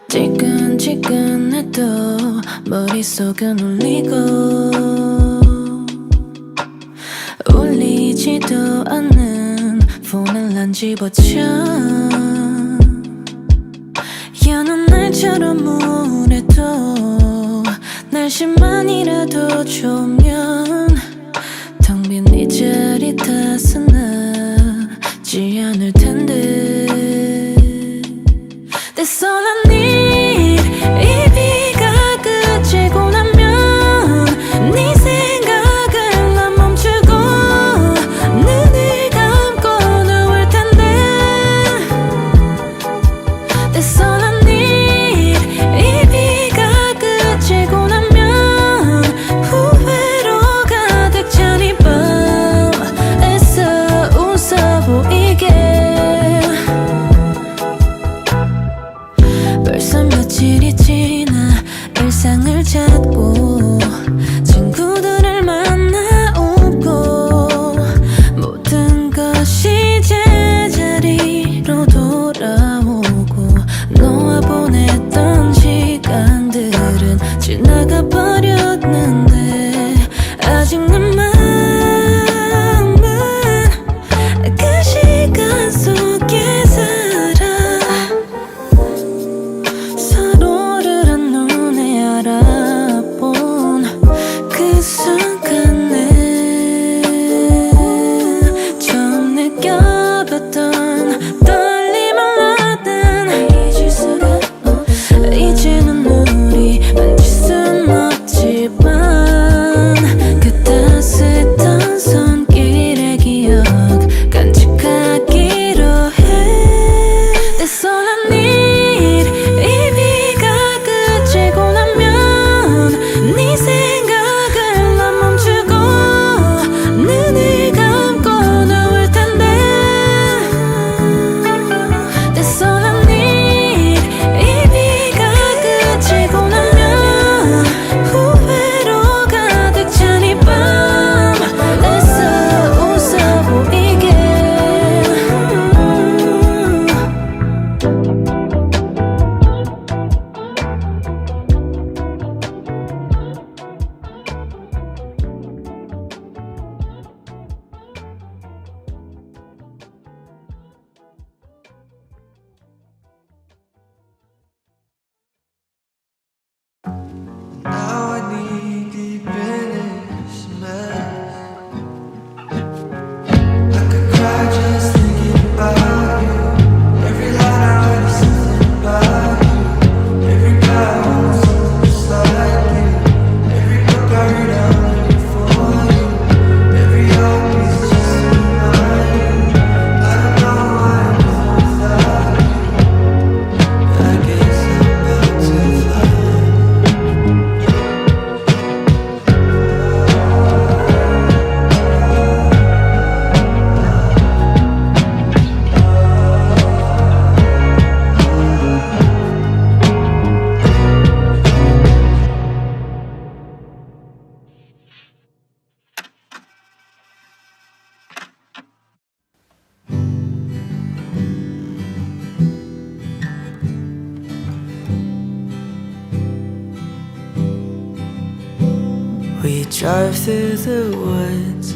지끈지끈해도 머릿속은 울리고 울리지도 않는 폰을 안 집어쳐 여는 날처럼 우울해도 날씨만이라도 좋으면 텅 빈 네 자리 탓은 나지 않을 텐데 That's all I need 이 비가 그치고 나면 네 생각을 난 멈추고 눈을 감고 누울 텐데 That's all I need 이 비가 그치고 나면 후회로 가득 찬 이 밤에서 웃어 보이게 벌써 며칠이 지나 일상을 찾고 친구들을 만나 웃고 모든 것이 제자리로 돌아오고 너와 보냈던 시간들은 지나가 버렸는데 아직 내 마음은 그 시간 속에 살아 서로를 한눈에 알아본 그 순간에 처음 느껴봤던 떨림을 나든 잊을 수가 없어 이제는 우리 만질 순 없지만 그 따스했던 손길의 기억 간직하기로 해 That's all I need 이 비가 그치고 나면 네 생각을 난 멈추고 눈을 감고 누울 텐데 That's all I need 이 비가 그치고 나면 후회로 가득 찬 이 밤에서 웃어 보이게 Now I need deep in this mess. I could cry just thinking about you. Every line I write is something about you. Every guy I want is something just like you. Every book I read I'm reading for you. Every heartbeat is just to remind you. I don't know why I'm without you. I guess I'm about to fly. We drive through the woods,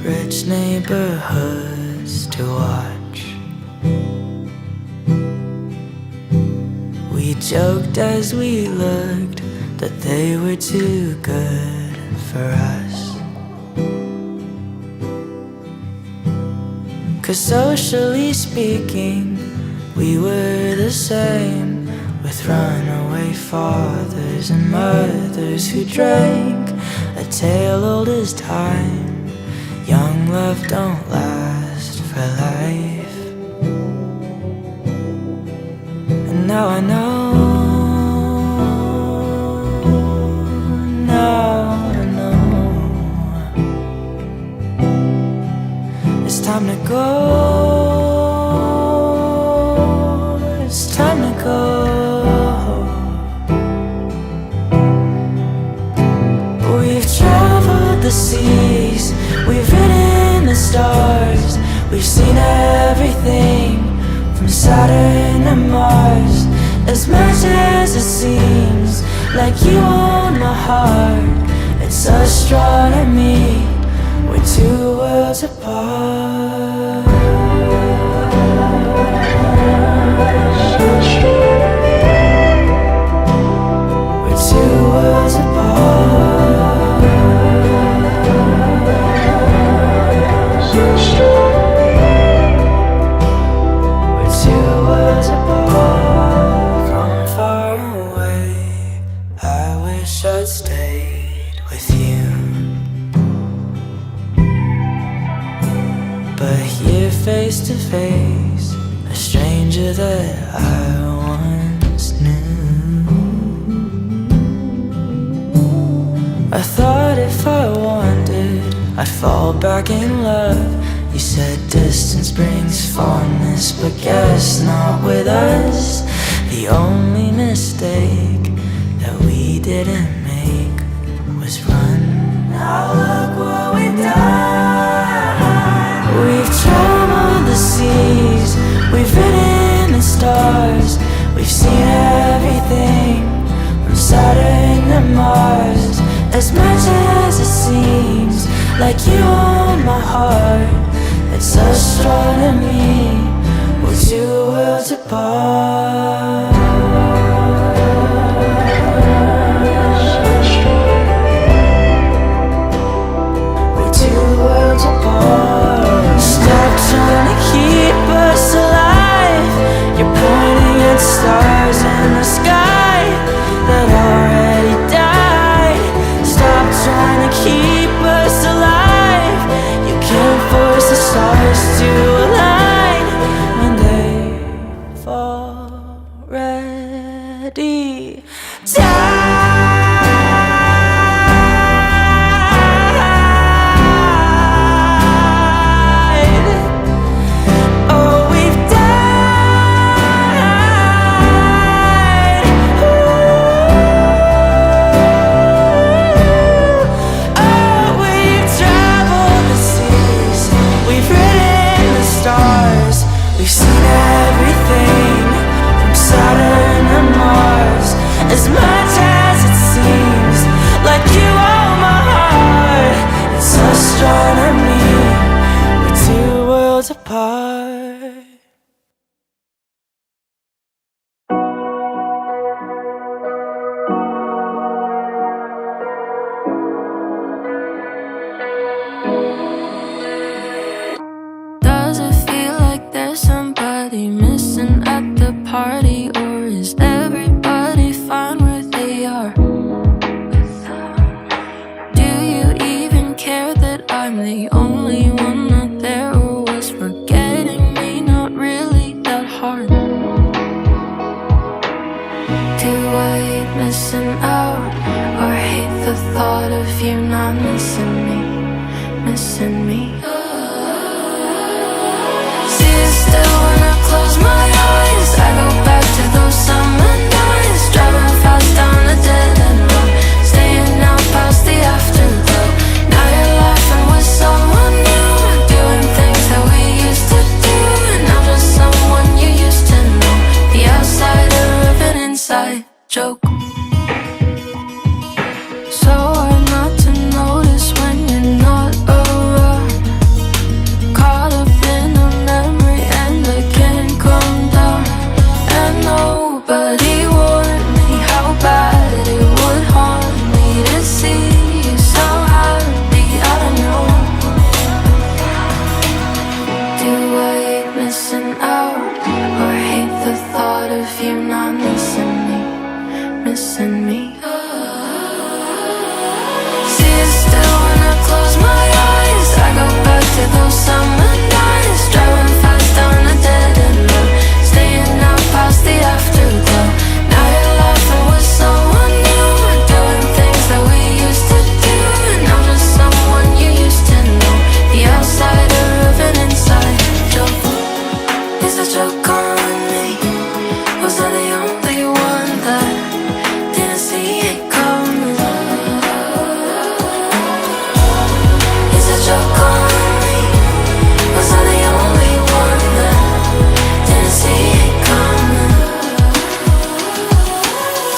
rich neighborhoods to watch. We joked as we looked that they were too good for us. 'Cause socially speaking, we were the same, with runaway fathers and mothers who drank a tale old as time. Young love don't last for life. And now I know, now I know, it's time to go, it's time to go. Saturn and Mars. As much as it seems like you own my heart, it's astronomy, we're two worlds apart. We're two worlds apart. We're two worlds apart. From far away, I wish I'd stayed with you. But here face to face, a stranger that I once knew. I thought if I wanted, I'd fall back in love. You said distance brings fondness, but guess not with us. The only mistake that we didn't make was run. Now look what we've done. We've traveled the seas, we've ridden the stars, we've seen everything from Saturn to Mars. As much as it seems like you own my heart, it's astronomy, we're two worlds apart. We're two worlds apart. Stop trying to keep us alive. You're pointing at stars in the sky that already died. Stop trying to keep us alive. You can't force the stars to align when they've already died. Oh, we've died. Oh, we've traveled the seas, we've ridden the stars, we've seen everything from Saturn to Mars. As much as it seems like you own my heart, it's astronomy, we're two worlds apart. Does it feel like there's somebody missing at the party, or is everybody fine where they are? Do you even care that I'm the only one not there, or was forgetting me not really that hard? Do I hate missing out, or hate the thought of you not missing me, missing me? See it still when I close my eyes. I go back to those summer nights, driving fast down a dead end road, staying out past the afterglow. Now you're laughing with someone new, doing things that we used to do, and I'm just someone you used to know, the outsider of an inside joke. So hard not to notice when you're not around. Caught up in a memory and I can't come down. And nobody warned me how bad it would haunt me to see you so happy. I don't know. Do I hate missing out, or hate the thought of you not missing me, missing me? See it still when I close my eyes. I go back to those summer nights, driving fast down a dead end road, staying out past the afterglow. Now you're laughing with someone new, doing things that we used to do, and I'm just someone you used to know, the outsider of an inside joke. Is the joke on me? Was I the only one that didn't see it coming? Is the joke on me?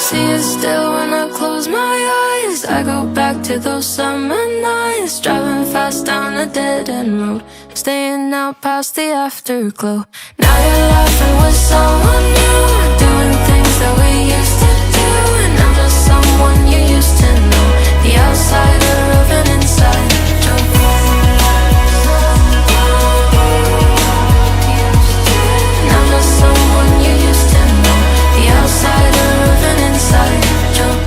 see it still when I close my eyes. I go back to those summer nights, driving fast down a dead-end road, staying out past the afterglow. Now you're laughing with someone new, doing things that we used to do, and I'm just someone you used to know, the outsider of an inside joke. And I'm just someone you used to know, the outsider of an inside joke.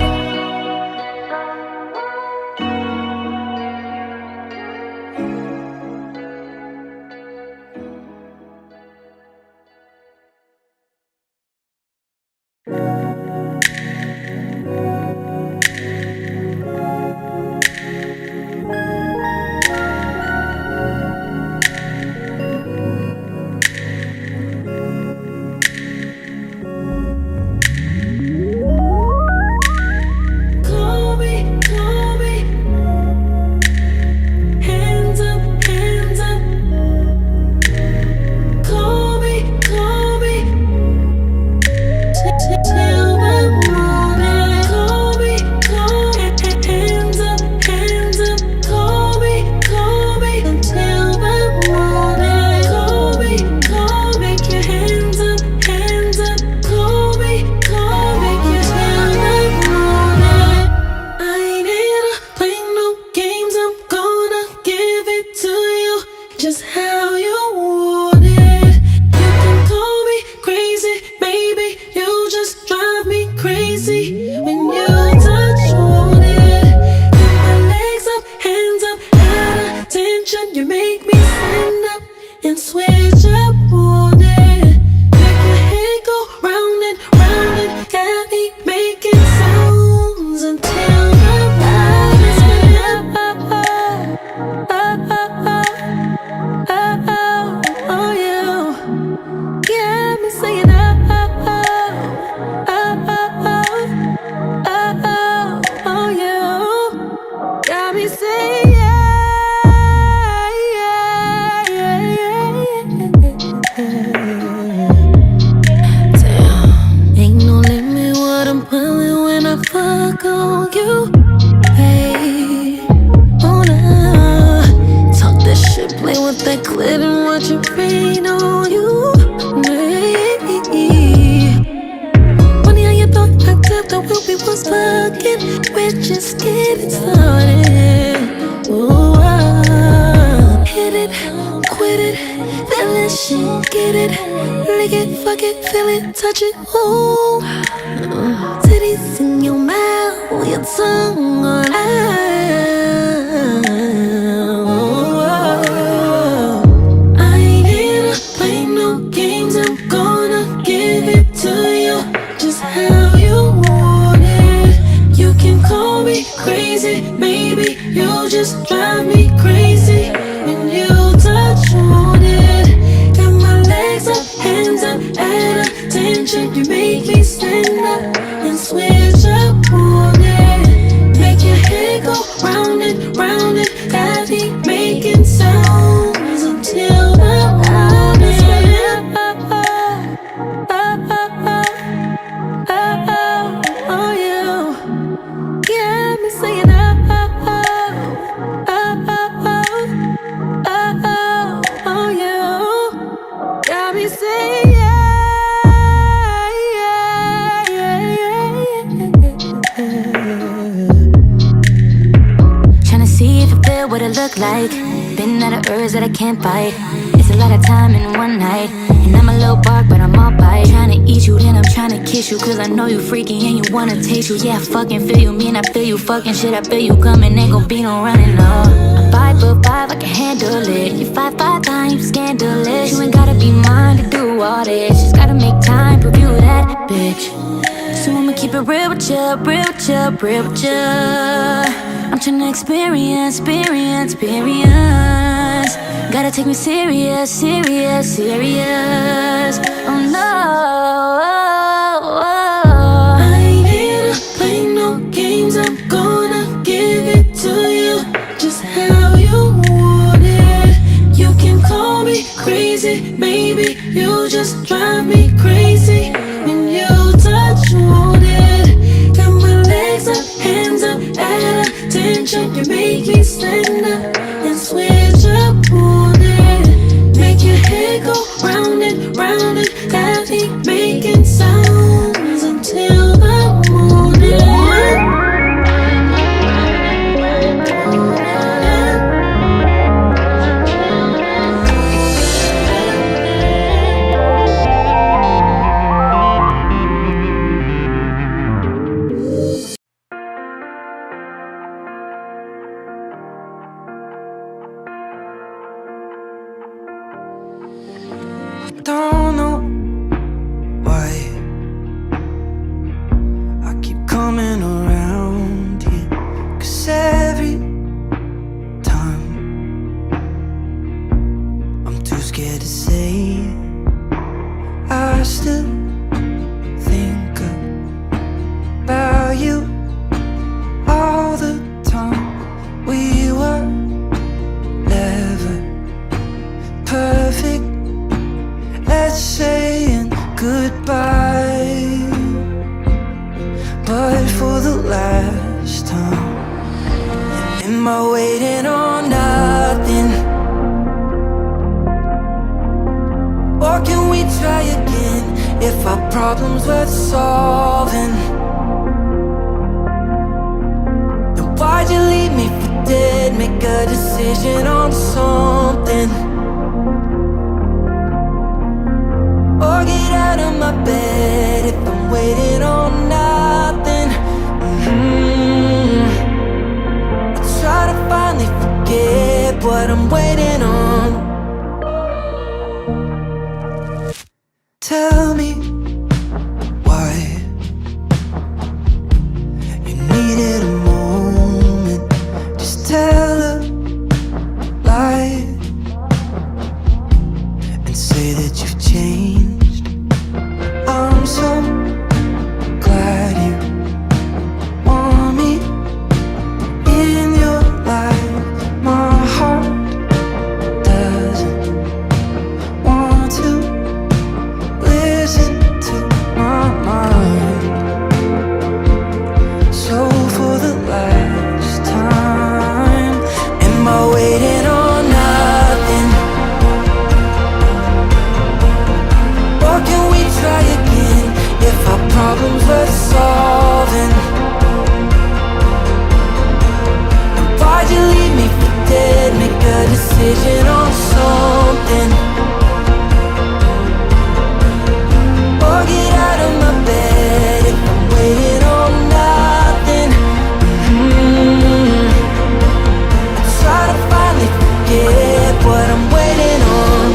Just how you want it. You can call me crazy, baby. You just drive me crazy when you touch on it. Put my legs up, hands up, out of tension. You make me stand up and switch up on it. Make your head go round and round and got me making sounds until the light is up. Oh, you got me saying oh, you got me saying Damn, ain't no limit what I'm pulling when I fuck on you, hey. Oh, nah. Talk that shit, play with that clit and watch it rain on you. Funny how you thought I tapped out when we was fucking. We're just getting started. Ooh, hit it, quit it, feel this shit, get it, lick it, fuck it, feel it, touch it. Ooh, titties in your mouth, your tongue all out. Just how you want it. You can call me crazy, baby. You just drive me crazy when you touch on it. Got my legs up, hands up, at attention. You make me stand up and switch up on it. Make your head go round and round and got me making sounds until the light is oh, you got me saying oh, you got me saying Tryna see if I feel what it look like. Been out of urge that I can't fight. It's a lot of time in one night. And I'm a little bark, but I'm all bite. Tryna eat you, then I'm tryna kiss you. Cause I know you freaky and you wanna taste you. Yeah, I fucking feel you, mean I feel you. Fucking shit, I feel you coming. Ain't gon' be no running, no. I'm 5'5", I can handle it. You're 5'9", you scandalous. You ain't gotta be mine to do all this. Just gotta make time, prove you that bitch. So I'ma keep it real with ya, real with ya, real with ya. I'm tryna experience. Gotta take me serious. Oh no. I ain't here to play no games. I'm gonna give it to you just how you want it. You can call me crazy, baby. You just drive me crazy when you touch on it. coming around here. 'Cause every time I'm too scared to say it, I still think about you all the time. We were never perfect at saying goodbye, but for the last time, am I waiting on nothing? Or can we try again if our problems worth solving? Then why'd you leave me for dead? Make a decision on something. Or get out of my bed if I'm waiting on nothing. I try to finally forget what I'm waiting on. Tell me why you needed a moment. Just tell a lie and say that you've changed. I'm so glad you want me in your life. My heart doesn't want to listen to my mind. So for the last time, am I waiting on nothing? Or can we try again if our problems worth solving? And why'd you leave me for dead? Make a decision on something. Or get out of my bed if I'm waiting on nothing. I try to finally forget what I'm waiting on.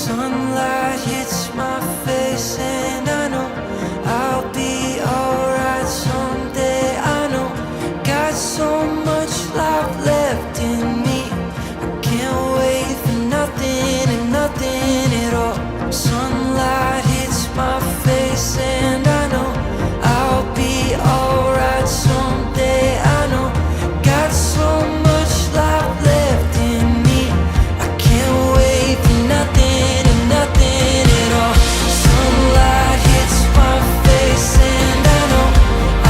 Sunlight hits my face and I know I'll be alright someday. I know got so much life left in me. I can't wait for nothing and nothing at all. Sunlight hits my face and I know I'll be alright someday. I know got so much life left in me. I can't wait for nothing and nothing at all. Sunlight hits my face and I know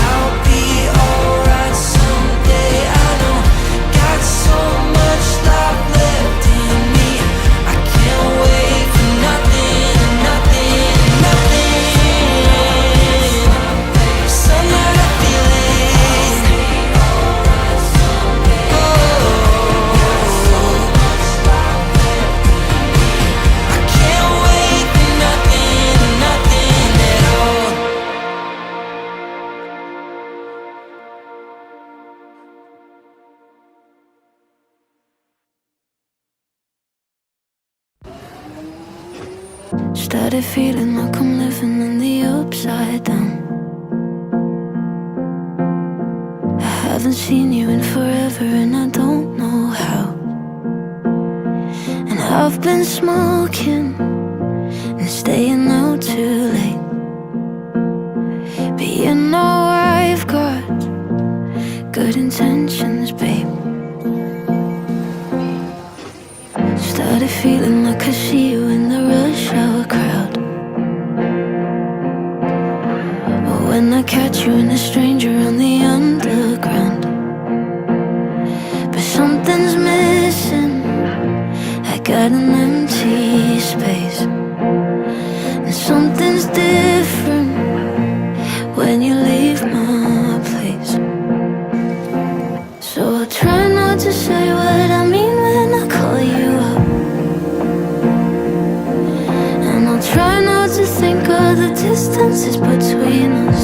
I'll be alright someday. I know got so much life left in me. I can't wait for nothing and nothing and nothing. Sunlight, I feel it. I can't wait for nothing and nothing at all. Started feeling like I'm living in the upside down. I haven't seen you in forever and I don't know how. And I've been smoking and staying out too late. But you know I've got good intentions, babe. Started feeling like I see you in the rush hour crowd. But when I catch you and a stranger on the underground. But something's missing. I got an empty space. And something's different when you leave my place. So I'll try not to say what I mean when I call you up. And I'll try not to think of the distances between us.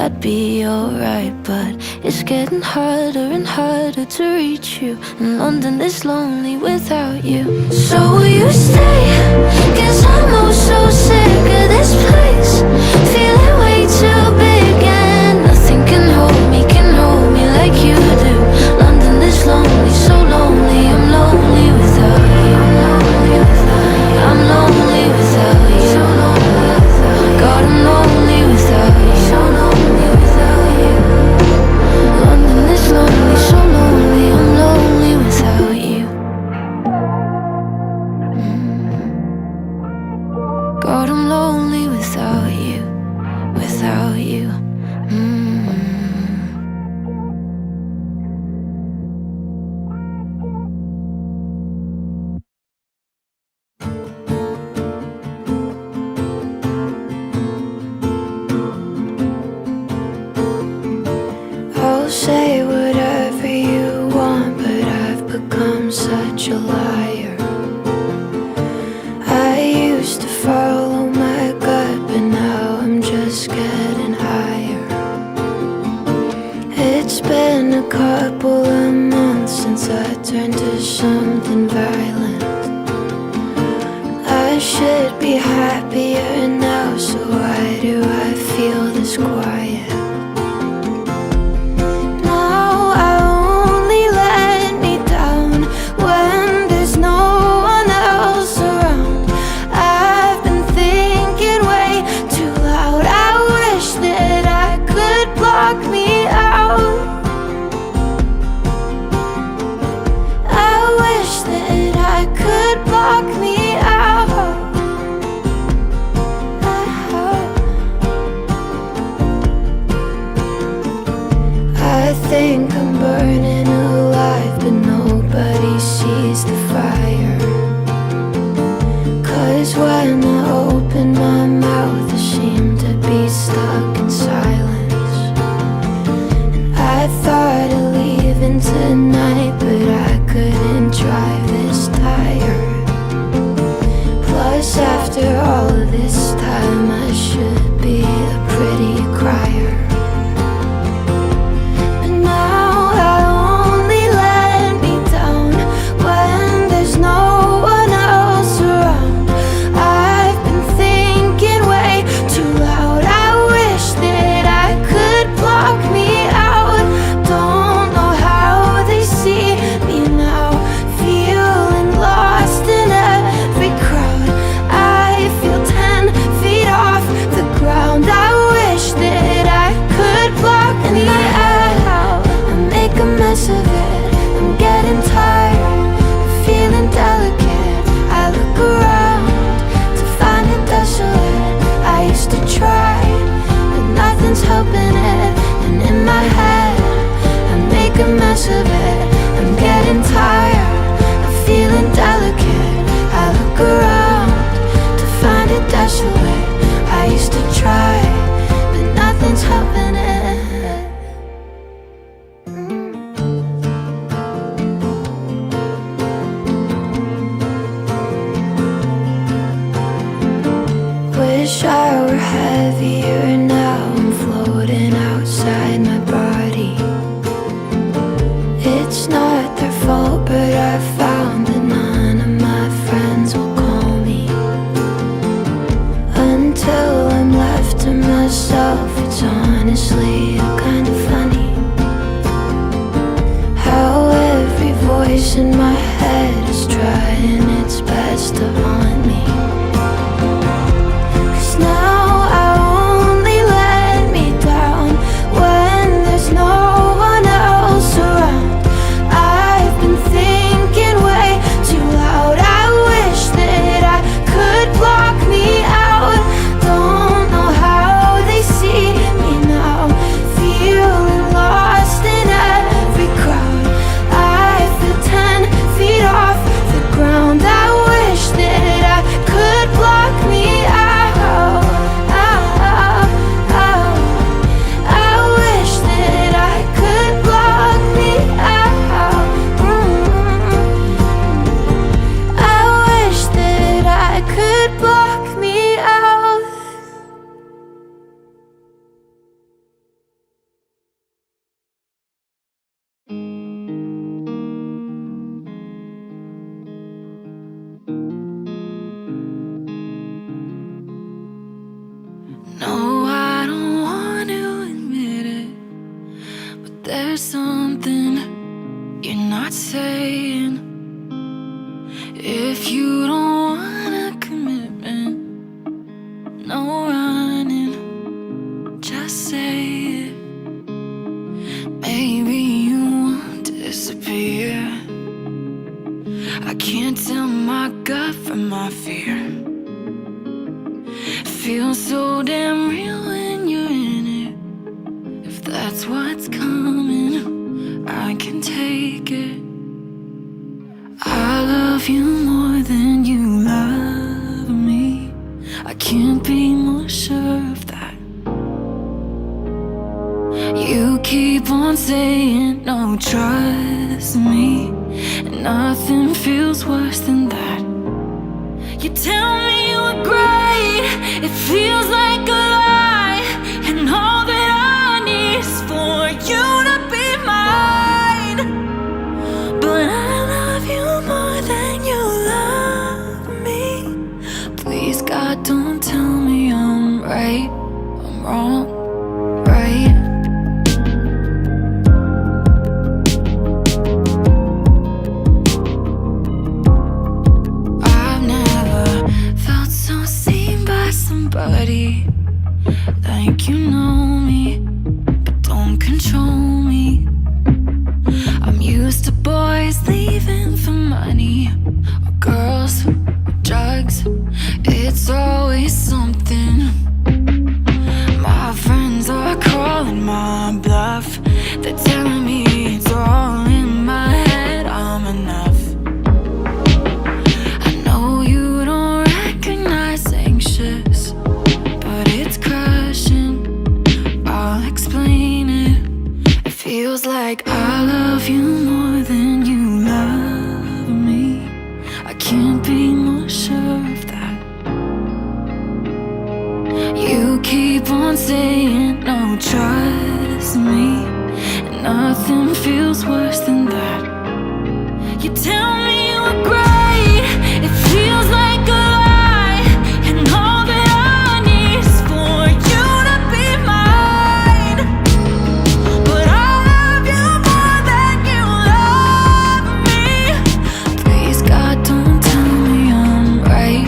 that'd be alright. But it's getting harder and harder to reach you, and London is lonely without you. So will you stay? 'Cause I'm oh so sick of this place, feeling way too big, and nothing can hold me like you do. London is lonely, so lonely, I'm lonely without you. I'm lonely without you. God, I'm lonely without you. London is lonely, so lonely, I'm lonely without you. God, I'm lonely without you, without you. Say whatever you want, but I've become such a liar. I used to follow my gut, but now I'm just getting higher. It's been a couple of months since I turned to something violent. I should be happier now, so why do I feel this quiet? I think I'm burning alive, but nobody sees the fire. 'Cause when I open my mouth, I seem to be stuck in silence. And I thought of leaving tonight, but I couldn't drive this tired. Plus, after all this time, I should be a pretty crier. I'm getting tired, feeling delicate. I look around to find it desolate. I used to try, but nothing's helping it. And in my head, I make a mess of it. I'm getting tired of feeling delicate. I look around to find it desolate. I used to try, but nothing's helping it. Wish I were heavier now, I'm floating outside my body. It's not their fault, but I found that none of my friends will call me. Until I'm left to myself, it's honestly kind of funny how every voice in my head is trying its best to haunt me. Now I only let me down when there's no one else around. I've been thinking way too loud. I wish that I could block me out. Don't know how they see me now, feeling lost in every crowd. I feel 10 I can't tell my gut from my fear. It feels so damn real when you're in it. If that's what's coming, I can take it. I love you more than you love me. I can't be more sure of that. You keep on saying no, trust me, and nothing feels worse than that. You tell me we're great, it feels like a lie, and all that I need is for you to be mine. But I love you more than you love me. Please God, don't tell me I'm right, I'm wrong, right? Somebody like you know me, but don't control me. I'm used to boys leaving for money, or girls, or drugs. It's always something. My friends are calling my bluff. They're telling me it's all in my head, I'm enough. I know you don't recognize anxious, it's crushing, I'll explain it. It feels like I love you more than you love me. I can't be more sure of that. You keep on saying no, trust me, and nothing feels worse than that. You tell me we're great, it feels like a lie, and all that I need is for you to be mine. But I love you more than you love me. Please God, don't tell me I'm right.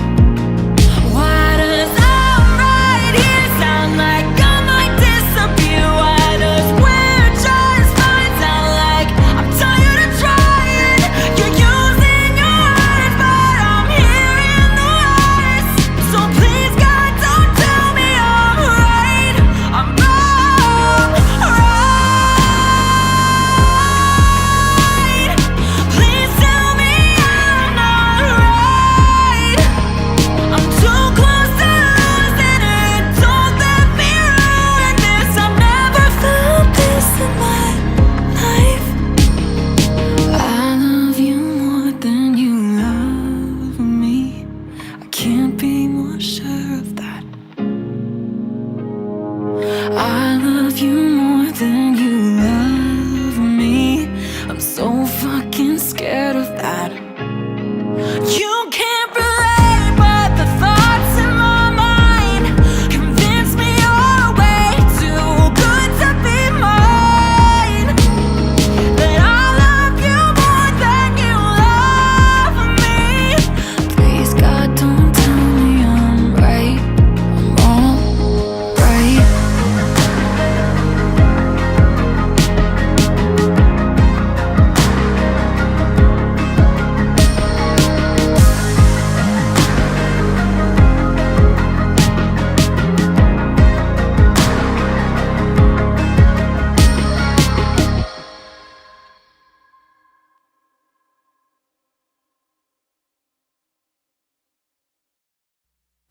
Why does I'm right here sound like I might disappear? Why does we're just fine sound like I'm tired of trying? You're using your words, but I'm hearing the lies. So please God, don't tell me I'm right, I'm wrong, right. Please tell me I'm not right. I'm too close to losing it. Don't let me ruin this. I've never felt this in my life. I love you more than you love me. I can't be more sure of that. I love you more than you love me. I'm so fucking scared of that. You can't relate, but the thoughts in my mind convince me you're way too good to be mine. That I love you more than you love me. Please God, don't tell me I'm right, I'm wrong, right.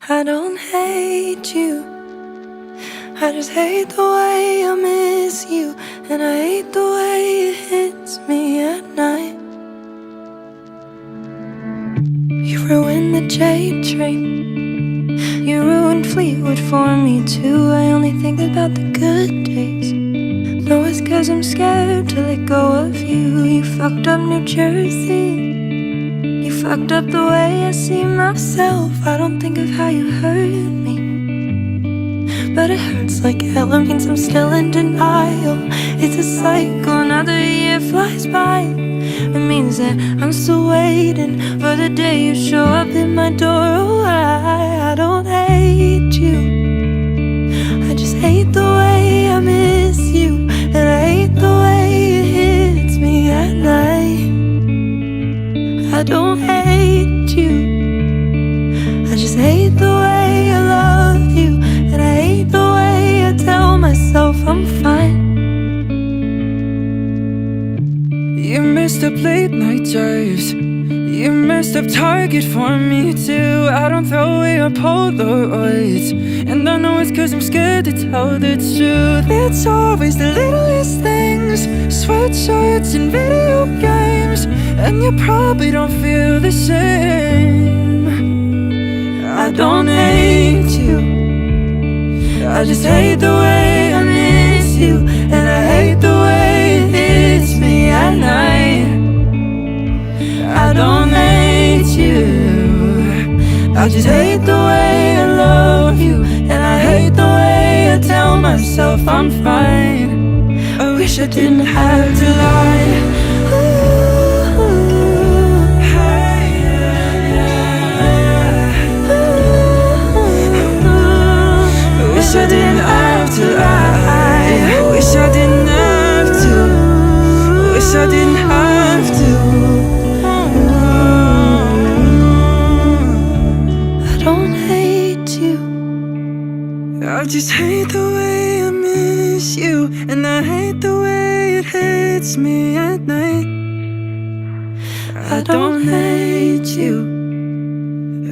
I don't hate you, I just hate the way I miss you, and I hate the way it hits me at night. You ruined the J train, you ruined Fleetwood for me too. I only think about the good days. No, it's 'cause I'm scared to let go of you. You fucked up New Jersey, you fucked up the way I see myself. I don't think of how you hurt me, but it hurts like hell. It means I'm still in denial. It's a cycle, another year flies by. It means that I'm still waiting for the day you show up at my door. Oh, I don't hate you, I just hate the way I miss you, and I hate the way it hits me at night. I I don't hate you, I just hate the way I love you, and I hate the way I tell myself I'm fine. You messed up late night drives, you messed up Target for me too. I don't throw away our Polaroids, and I know it's cause I'm scared to tell the truth. It's always the littlest things, sweatshirts and video games, and you probably don't feel the same. I don't hate you, I just hate the way I miss you, and I hate the way it hits me at night. I don't hate you, I just hate the way I love you, and I hate the way I tell myself I'm fine. I wish I didn't have to lie. I wish I didn't have to lie. I wish I didn't have to. I wish I didn't have to. I just hate the way I miss you, and I hate the way it hits me at night. I don't hate you,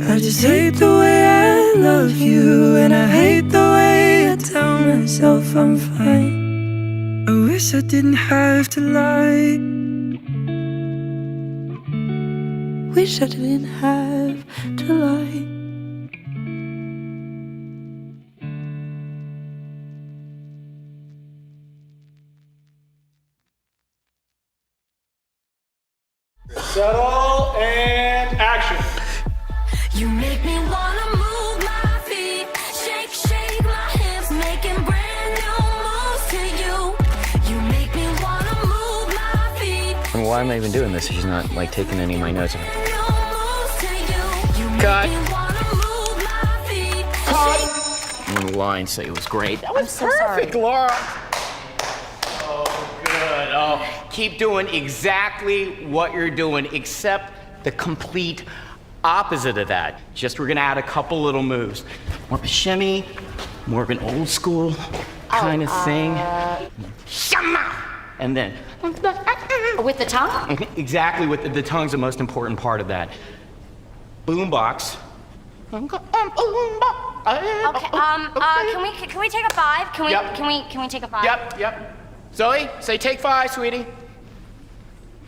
I just hate the way I love you, and I hate the way I tell myself I'm fine. I wish I didn't have to lie. Wish I didn't have to lie. Settle and action. You make me wanna move my feet, shake, shake my hips, making brand new moves to you. You make me wanna move my feet. And why am I even doing this if she's not like taking any of my notes? New moves to you. You make Cut. me wanna move my feet. And the line say it was great. That was I'm so perfect, sorry. Laura. Good. Oh, keep doing exactly what you're doing, except the complete opposite of that. Just we're gonna add a couple little moves. More of a shimmy, more of an old school kind of thing. Shama! And then With the tongue? exactly with the tongue's the most important part of that. Boombox. Okay. Can we take a 5? Can we? Yep. Can we take a 5? Yep. Zoe, say take 5, sweetie.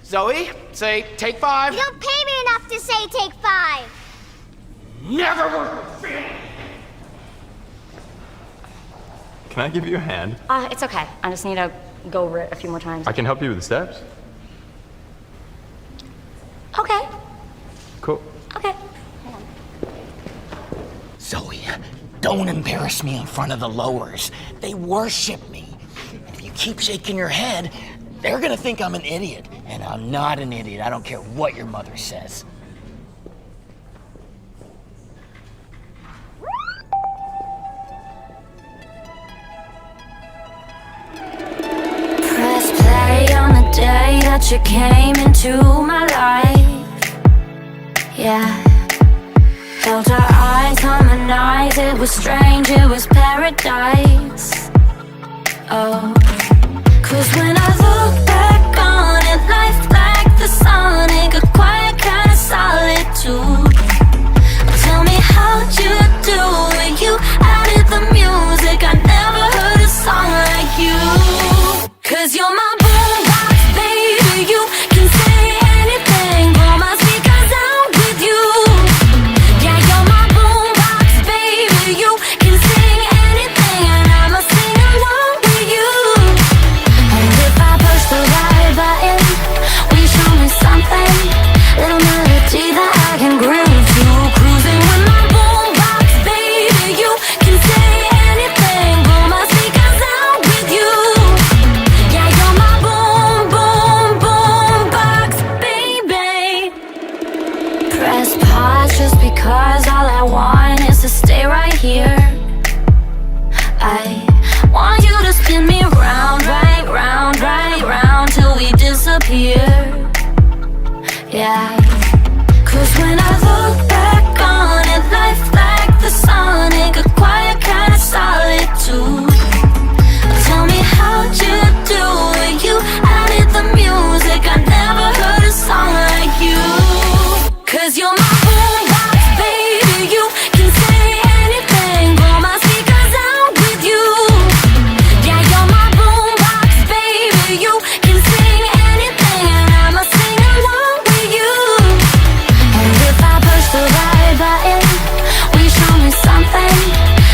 Zoe, say take 5. You don't pay me enough to say take 5. Never work with me. Can I give you a hand? It's okay. I just need to go over it a few more times. I can help you with the steps. Okay. Cool. Okay. Zoe, don't embarrass me in front of the lowers. They worship me. If you keep shaking your head, they're gonna think I'm an idiot. And I'm not an idiot. I don't care what your mother says. Press play on the day that you came into my life. Yeah. Felt our eyes harmonize. It was strange, it was paradise. Oh. 'Cause when I look back on it, life like the sonic, a quiet kind of solitude. Tell me how'd you do it? You added the music, I never heard a song like you. 'Cause you're my boombox, baby. You can say anything, pull my speakers out with you. Yeah, you're my boombox, baby. You can sing anything, and I'ma sing along with you. And if I push the right button, will you show me something? Little melody that I can groove to. Cruising with my boombox, baby. You can say anything, pull my speakers out with you. Yeah, you're my boom, boom, boombox, baby. Press pause just because all I want is to stay right here. I want you to spin me round, right round till we disappear. Yeah. 'Cause when I look back on it, life like the sonic, a quiet kind of solitude. Tell me how'd you do it? You added the music, I never heard a song like you. 'Cause you're my boombox, baby, you can say anything, blow my speakers out with you. Yeah, you're my boombox, baby, you can sing anything, and I'ma sing along with you. And if I push the right button, will you show me something?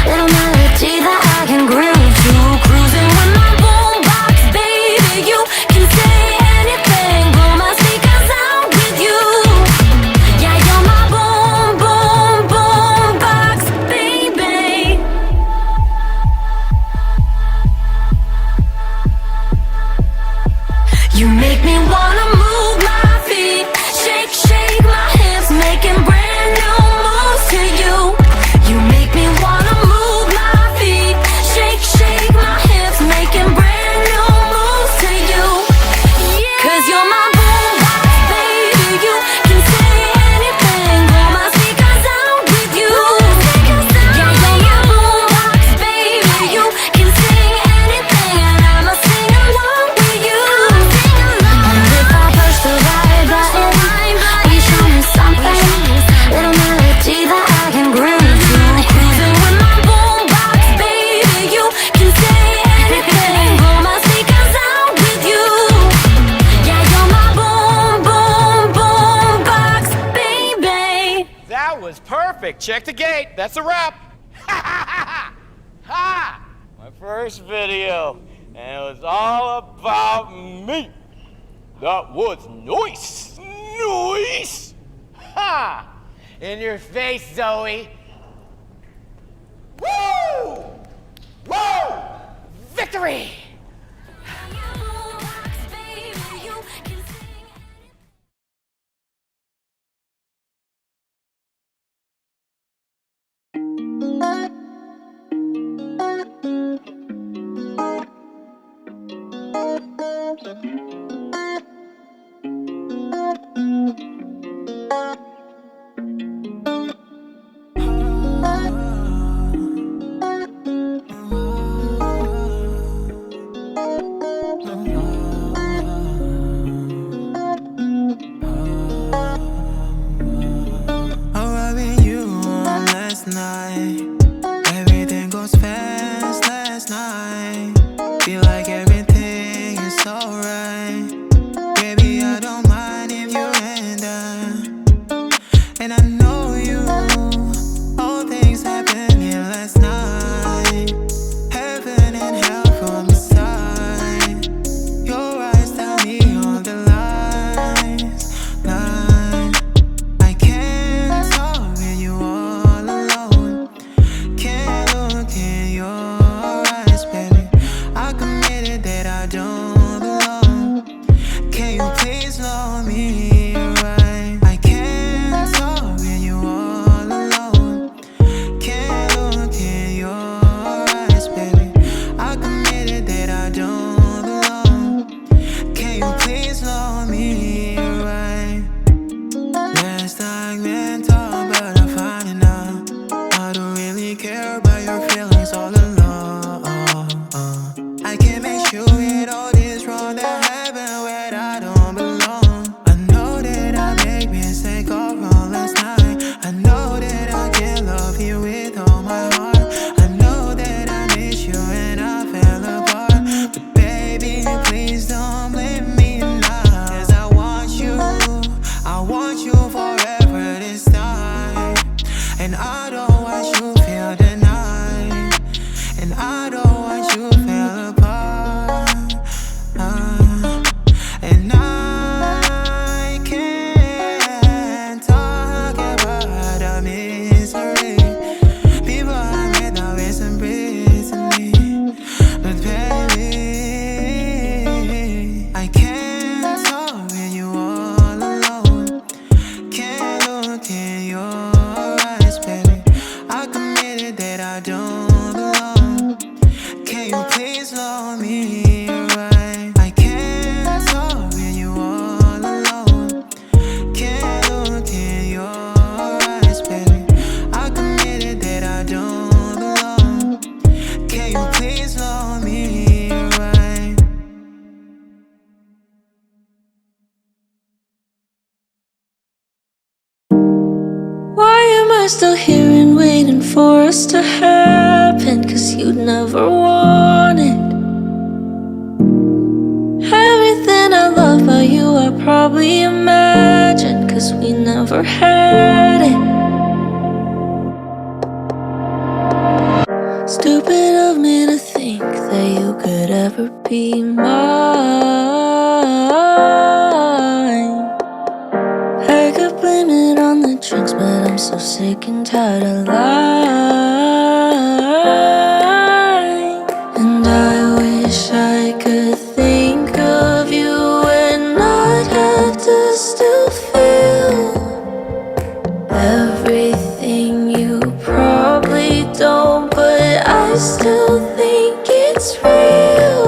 Little melody that I can groove to. Cruising with my boombox, baby, you can say anything, blow my speakers out with you. Yeah, you're my boom, boom, boombox, baby. You make me wanna move my feet, shake, shake my hips, making brand new moves to you. You make me wanna move my feet, shake, shake my hips, making brand new moves to you. 'Cause you're my boombox, baby, you can say anything, blow my speakers out with you. Yeah, you're my boombox, baby, you can sing anything, and I'ma sing along with you. And if I push the right button, will you show me something? Little melody that I can groove to. Cruising with my boombox, baby, you can say anything, blow my speakers out with you. Yeah, you're my boom, boom, boombox, baby. That was perfect. Check the gate. That's a wrap. Ha! My first video, and it was all about me. That was nice. Nice. Ha! In your face, Zoe. Woo! Woo! Victory! Oh, having you on last night. Everything goes fast last night. Feel like everything is alright. Baby, I don't mind if you end up. And I know you. All things happened here last night. Heaven and hell from the side. Your eyes tell me all the lies. I can't talk with you all alone. Can't look in your eyes, baby. I committed that I don't belong. Can you please love me right? I can't talk with still here and waiting for us to happen? 'Cause you'd never want it. Everything I love about you I probably imagined, 'cause we never had it. Stupid of me to think that you could ever be mine. I could blame it on the drinks, but I'm so sick and tired of lying. And I wish I could think of you and not have to still feel everything you probably don't, but I still think it's real.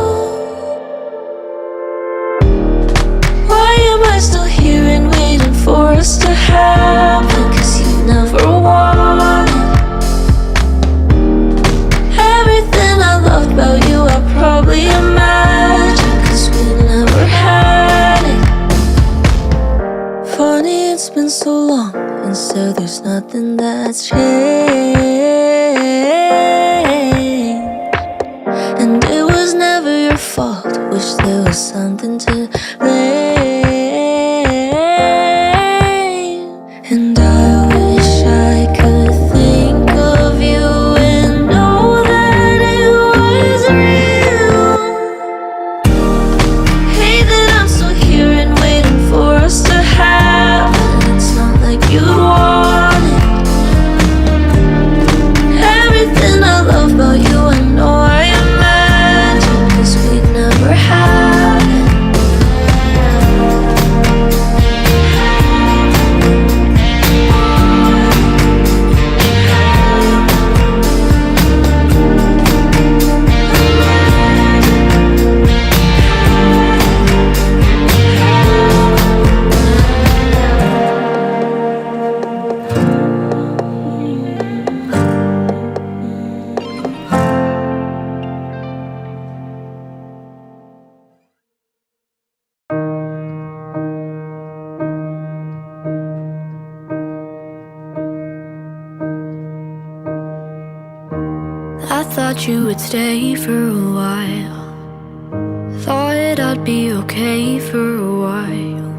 Why am I still here and waiting for us to happen? 'Cause you never wanted. Everything I loved about you I probably imagined, 'cause we never had it. Funny it's been so long, and still there's nothing that's changed. And it was never your fault, wish there was something to blame. And I wish I could think of you and know that it was real. Hate that I'm still here and waiting for us to happen. It's not like you want it. Everything I love about you I know I imagined, 'cause we'd never had it. I thought you would stay for a while. Thought I'd be okay for a while.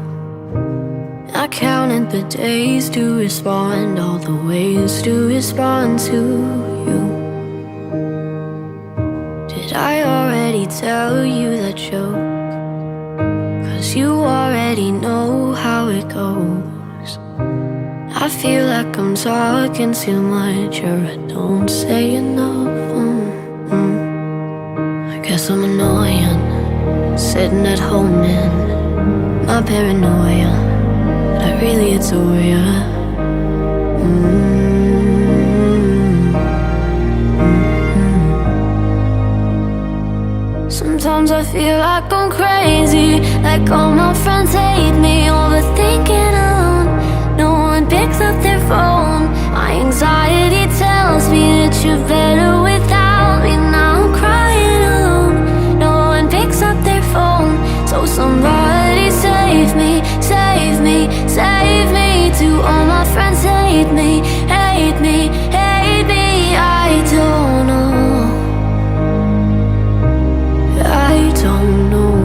I counted the days to respond, all the ways to respond to you. Did I already tell you that joke? 'Cause you already know how it goes. I feel like I'm talking too much, or I don't say enough. I guess I'm annoying, sitting at home in my paranoia, but I really adore ya. Sometimes I feel like I'm crazy, like all my friends hate me, overthinking alone. No one picks up their phone. My anxiety tells me that you're better without me. Now I'm crying alone. No one picks up their phone. So somebody save me, save me, save me. Do all my friends hate me, hate me, hate me? I don't know. I don't know.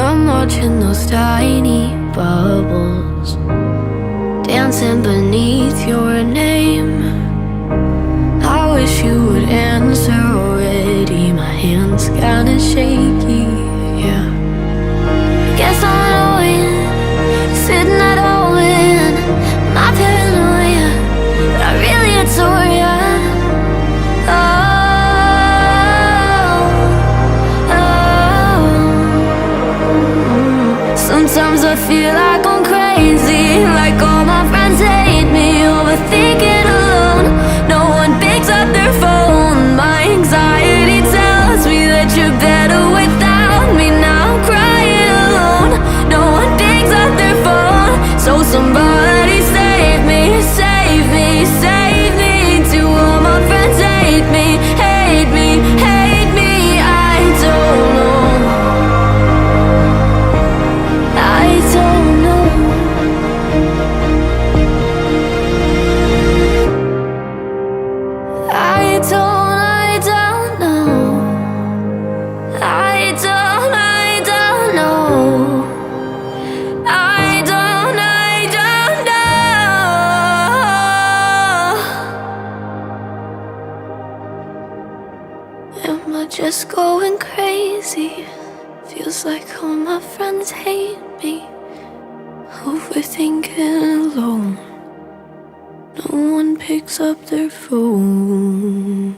I'm watching those tiny bubbles dancing beneath your name. I wish you would answer already. My hands kinda shaky, yeah. Guess I'm annoying, sitting at home in my paranoia, but I really adore ya. Sometimes I feel like I'm crazy, like all my friends hate me, overthinking alone. No one picks up their phone. My anxiety tells me that you're better without me. Now I'm crying alone. No one picks up their phone. So somebody save me, save me, save me. Do all my friends hate me, hate me, hate me? I don't know. I don't know. Feels like all my friends hate me. Overthinking alone. No one picks up their phone.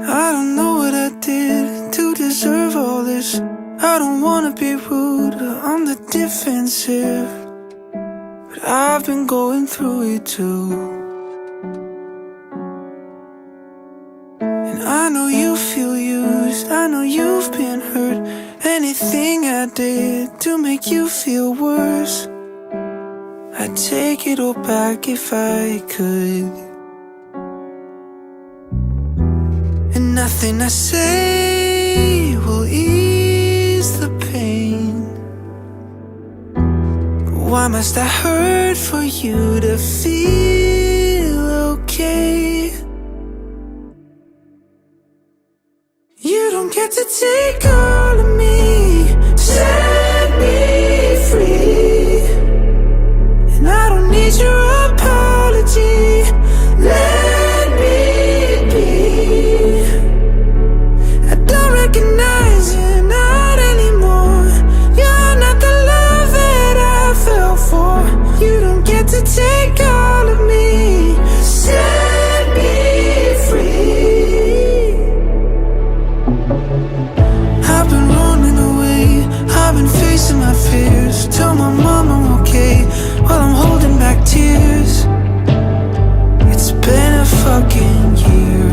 I don't know what I did to deserve all this. I don't wanna be rude or on the defensive, but I've been going through it too. And I know you feel used, I know you've been hurt. Anything I did to make you feel worse, I'd take it all back if I could. And nothing I say will ease the pain. But why must I hurt for you to feel okay? You don't get to take all of me. Set me free. And I don't need your apology. Let me be. I don't recognize you, not anymore. You're not the love that I fell for. You don't get to take all of me. Set me free. I've been running away, I've been facing my fears. Tell my mom I'm okay while I'm holding back tears. It's been a fucking year,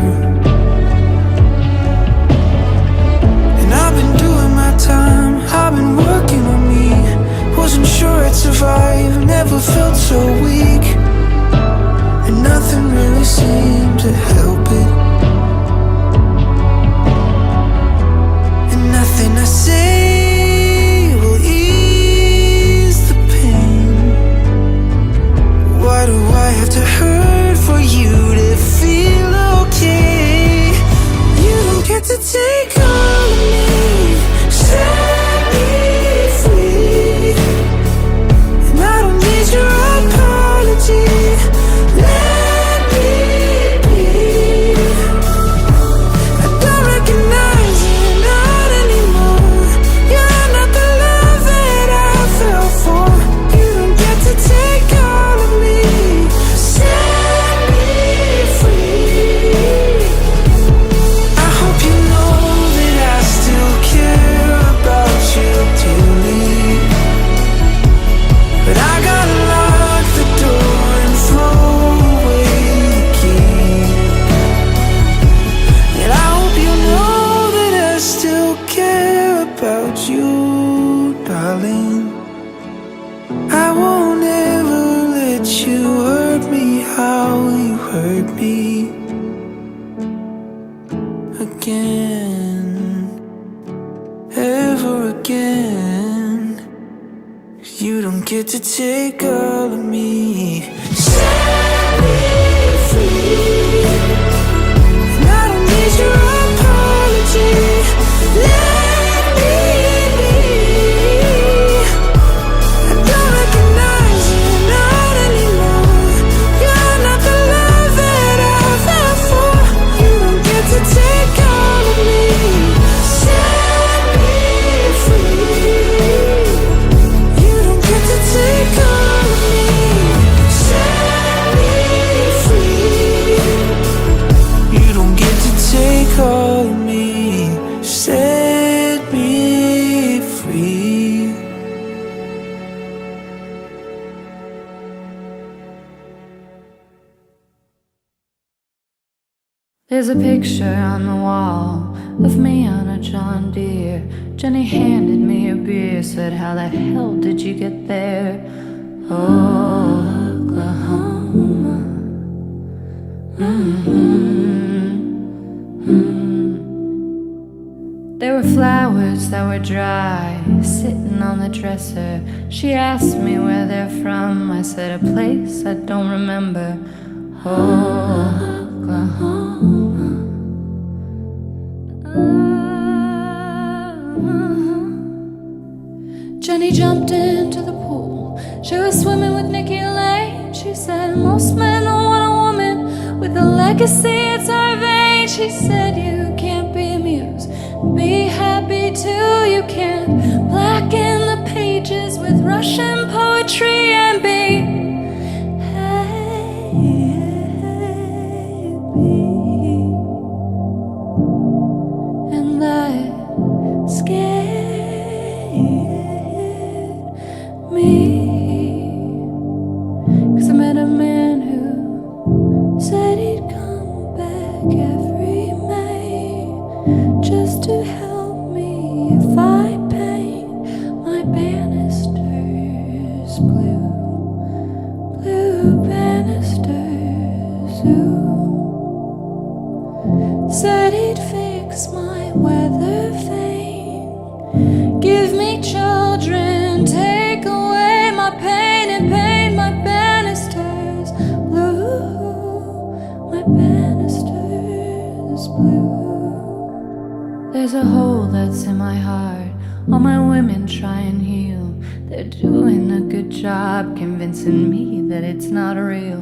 and I've been doing my time, I've been working on me. Wasn't sure I'd survive, never felt so weak, and nothing really seemed to help it. And nothing I say will ease the pain. Why do I have to hurt for you to feel okay? You don't get to take all of me. Set me free. And I don't need your apology. Let me be. I don't recognize you, not anymore. You're not the love that I fell for. You don't get to take all of me. Set me free. I hope you know that I still care about you dearly, but I gotta lock the door and throw away the key. And I hope you know that I still care about you, darling. I won't ever let you hurt me how you hurt me again, ever again. You don't get to take all of me. Set me free. And I don't need your apology. Let me be. I don't recognize you, not anymore. You're not the love that I fell for. You don't get to take all of me. Set me free. You don't get to take all of me. Set me free. You don't get to take all of me. Set me free. There's a picture on the wall of me on a John Deere. Jenny handed me a beer, said, how the hell did you get there? Oklahoma. There were flowers that were dry, sitting on the dresser. She asked me where they're from. I said, a place I don't remember. Oklahoma. Jenny jumped into the pool. She was swimming with Nikki Lane. She said, most men don't want a woman with a legacy, it's her vein. She said, you can't be amused, be happy too. You can't blacken the pages with Russian poetry and be happy. And that scared me, 'cause I met a man who said he'd come back every May just to help me if I paint my banisters blue, blue banisters. Ooh. Said he'd fix my weather vane, give me children, take away my pain and paint my banisters blue, my banisters blue. There's a hole that's in my heart, all my women try and heal. They're doing a good job convincing me that it's not real.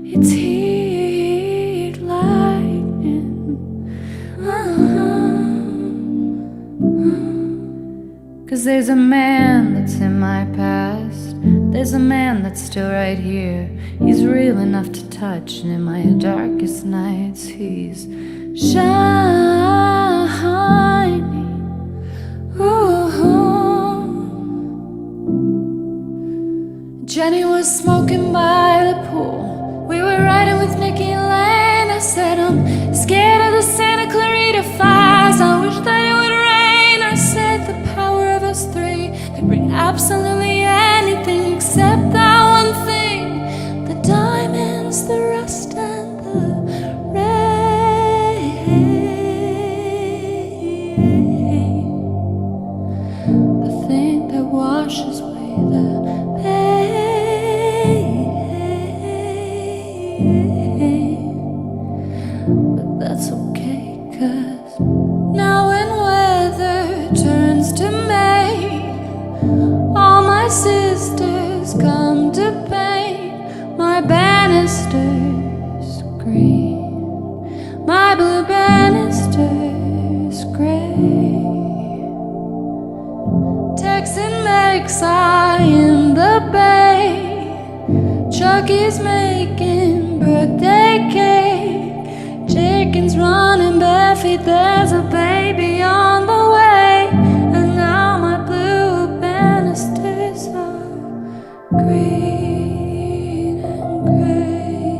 It's heat lightning. 'Cause there's a man that's in my past, there's a man that's still right here. He's real enough to touch, and in my darkest nights he's shining. Ooh. Jenny was smoking by the pool. We were riding with Nikki Lane. I said, I'm scared of the Santa Clarita fires. I wish that it would rain. I said the power of us three could bring absolutely anything except that one thing: the diamonds, the rust, and the rain. The thing that washes away the pain. But that's okay, 'cause now when weather turns to May, all my sisters come to paint my banisters green, my blue banisters gray. Texan makes eye in the bay. Chucky's making birthday cake. Chicken's running barefeet, there's a baby on the way. And now my blue banisters are green and gray.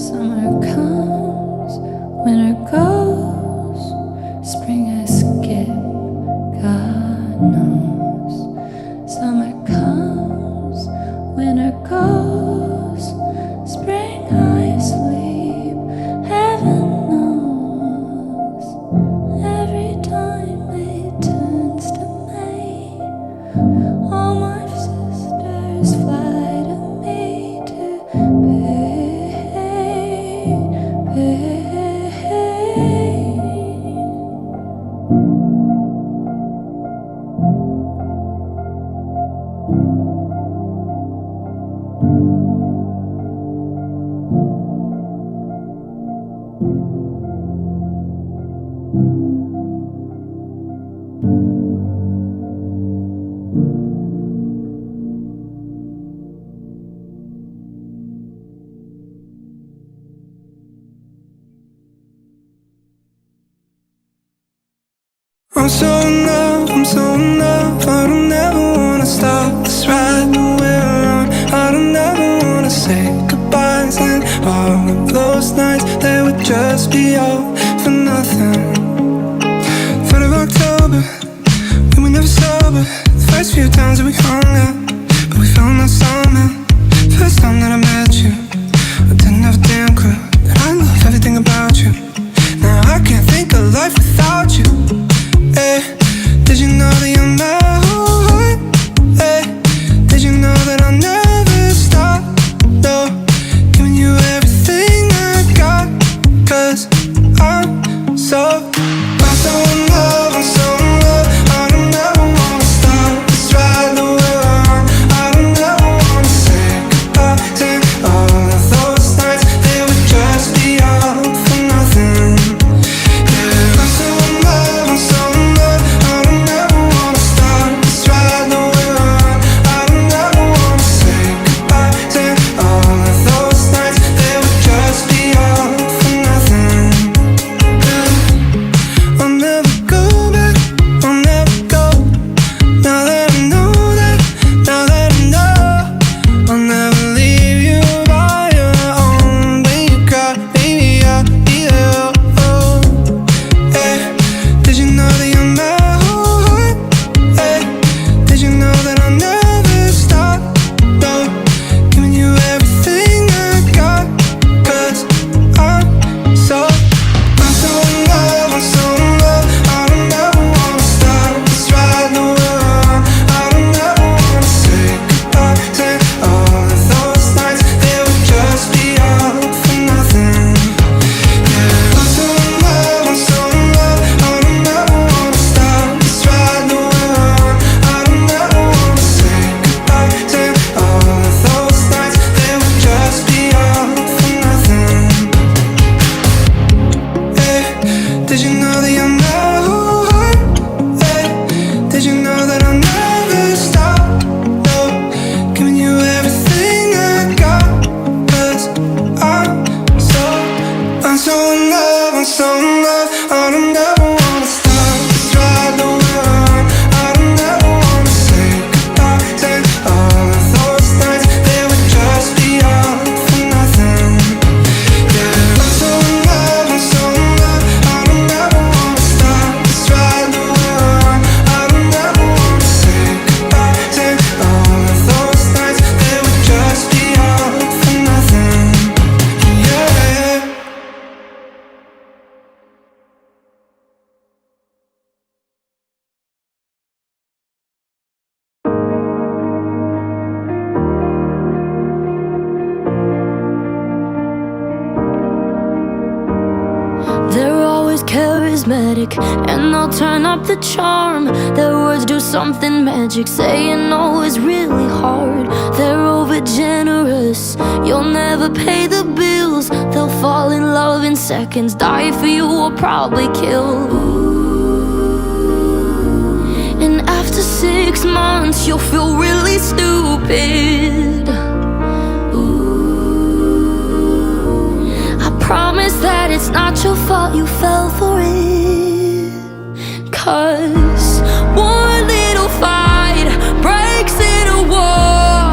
Summer comes, winter goes, spring I skip, God knows. Summer comes, winter goes, spring I sleep, heaven knows. Every time it turns to May, all my sisters fly to me to pay. I'm so in love, I'm so in love. I don't ever wanna stop this ride that we're on. I don't ever wanna say goodbyes, and all of those nights, they would just be all for nothing. 3rd of October, we were never sober. The first few times that we hung out, but we found that summer. First time that I met you, I didn't have a damn clue that I love everything about you. Now I can't think of life without you. Hey, did you know that you're my whole heart? Hey, did you know that I'll never stop? No, giving you everything I got, 'cause I'm so Did you know that you're not hey, did you know that I'll never stop? No, giving you everything I got. 'Cause I'm so in love, I'm so in love. I don't ever wanna stop this ride, no run. I don't ever wanna say goodbye. Say all of those nights, they would just be all for nothing. Yeah, I'm so in love, I'm so in love. I don't ever wanna stop this ride, no run. I don't ever wanna say goodbye. Say all of those nights, they would just be all for nothing. Yeah. They're always charismatic, and they'll turn up the charm. Their words do something magic, saying no is really hard. They're over generous, you'll never pay the bills. They'll fall in love in seconds, die for you or probably kill. And after 6 months, you'll feel really stupid. Promise that it's not your fault you fell for it. 'Cause one little fight breaks into war.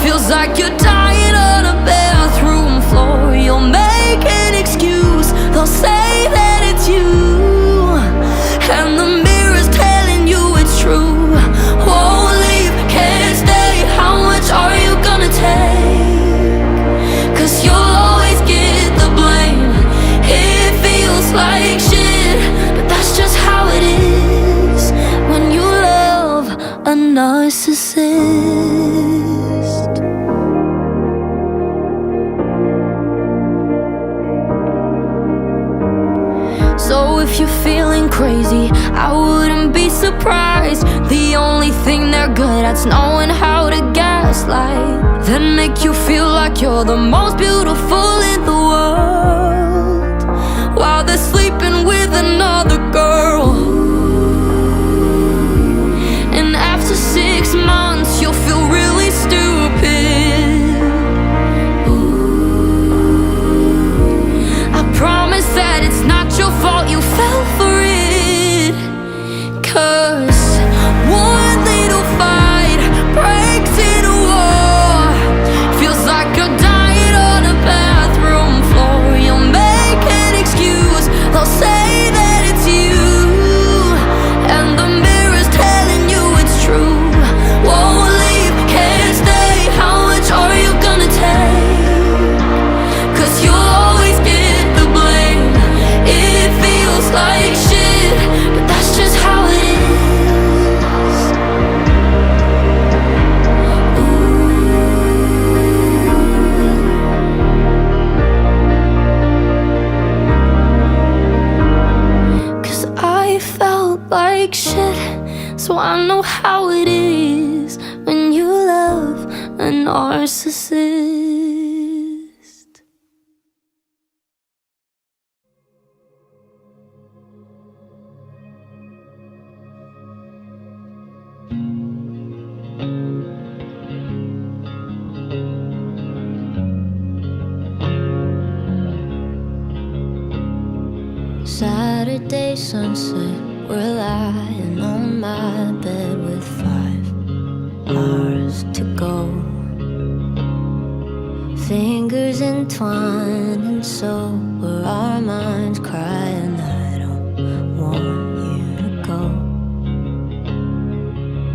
Feels like you're dying on a bathroom floor. You'll make an excuse, they'll say that it's you, and the mirror's telling you it's true. Won't leave, can't stay, how much are you gonna take? 'Cause you'll always get the blame. It feels like shit, but that's just how it is when you love a narcissist. So if you're feeling crazy, I wouldn't be surprised. The only thing they're good at's knowing how to gaslight, then make you feel like you're the most beautiful in the world, while they're sleeping with another girl. And after 6 months, you'll feel really stupid. I promise that it's not your fault you fell for it. 'Cause one little fight breaks into war. Feels like you're dying on a bathroom floor. You'll make an excuse, they'll say that it's you, and the mirror's telling you it's true. Won't leave, can't stay, how much are you gonna take? 'Cause you'll always get the blame. It feels like shit, but that's just how it is. Cause I felt like shit, so I know how it is when you love a narcissist. Saturday sunset, we're lying on my bed with 5 hours to go. Fingers entwined, and so were our minds crying, I don't want you to go.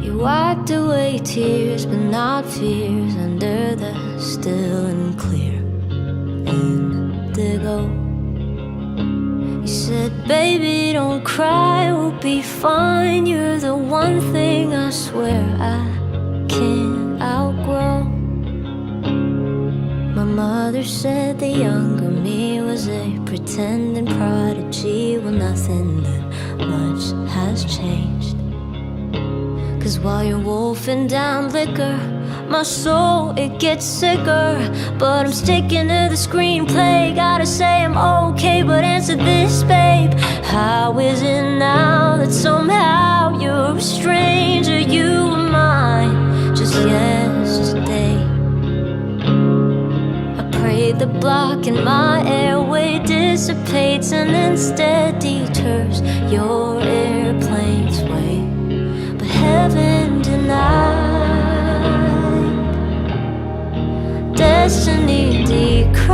You wiped away tears, but not fears, under the still and clear indigo. You said, baby, don't cry, we'll be fine. You're the one thing I swear I can't outgrow. My mother said the younger me was a pretending prodigy. Well, nothing that much has changed. 'Cause while you're wolfing down liquor, my soul, it gets sicker. But I'm sticking to the screenplay. Gotta say I'm okay, but answer this, babe. blocking my airway dissipates and instead deters your airplane's way. But heaven denied, destiny decried,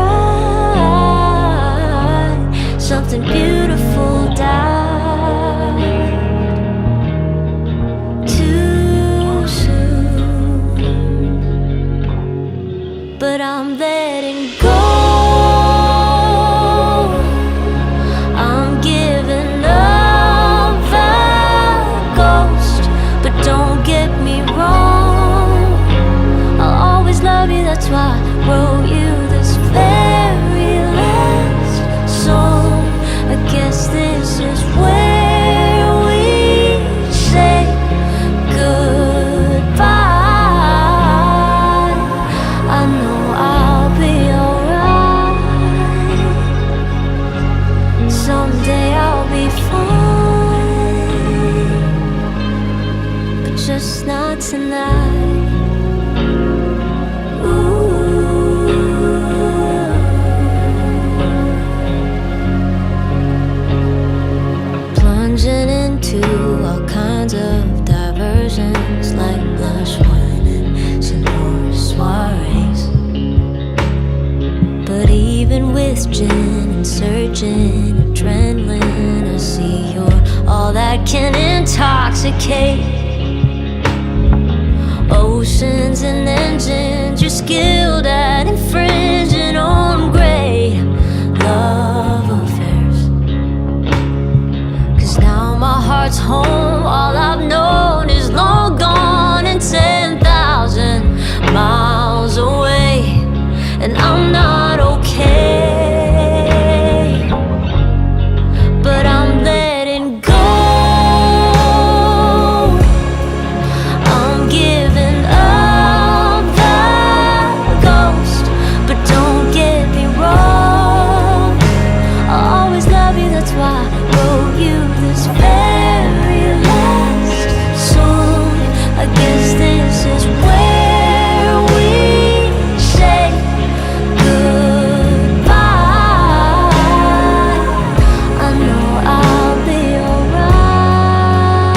something beautiful died too soon. But I'm letting go. I'm giving up that ghost. But don't get me wrong, I'll always love you, that's why I wrote you this very last song. I guess this is where we say goodbye. I know I'll be alright. Someday I'll be fine, but just not tonight. Plunging into all kinds of diversions, like lush wine and sonora soirees. But even with gin and surging adrenaline, I see you're all that can intoxicate. Oceans and engines, you're skilled at infringing on great love affairs. 'Cause now my heart's home, all I've known is long gone and 10,000 miles away. And I'm not okay, but I'm letting go. I'm giving up that ghost. But don't get me wrong, I'll always love you, that's why I wrote you this very last song. I guess this is where we say goodbye. I know I'll be alright,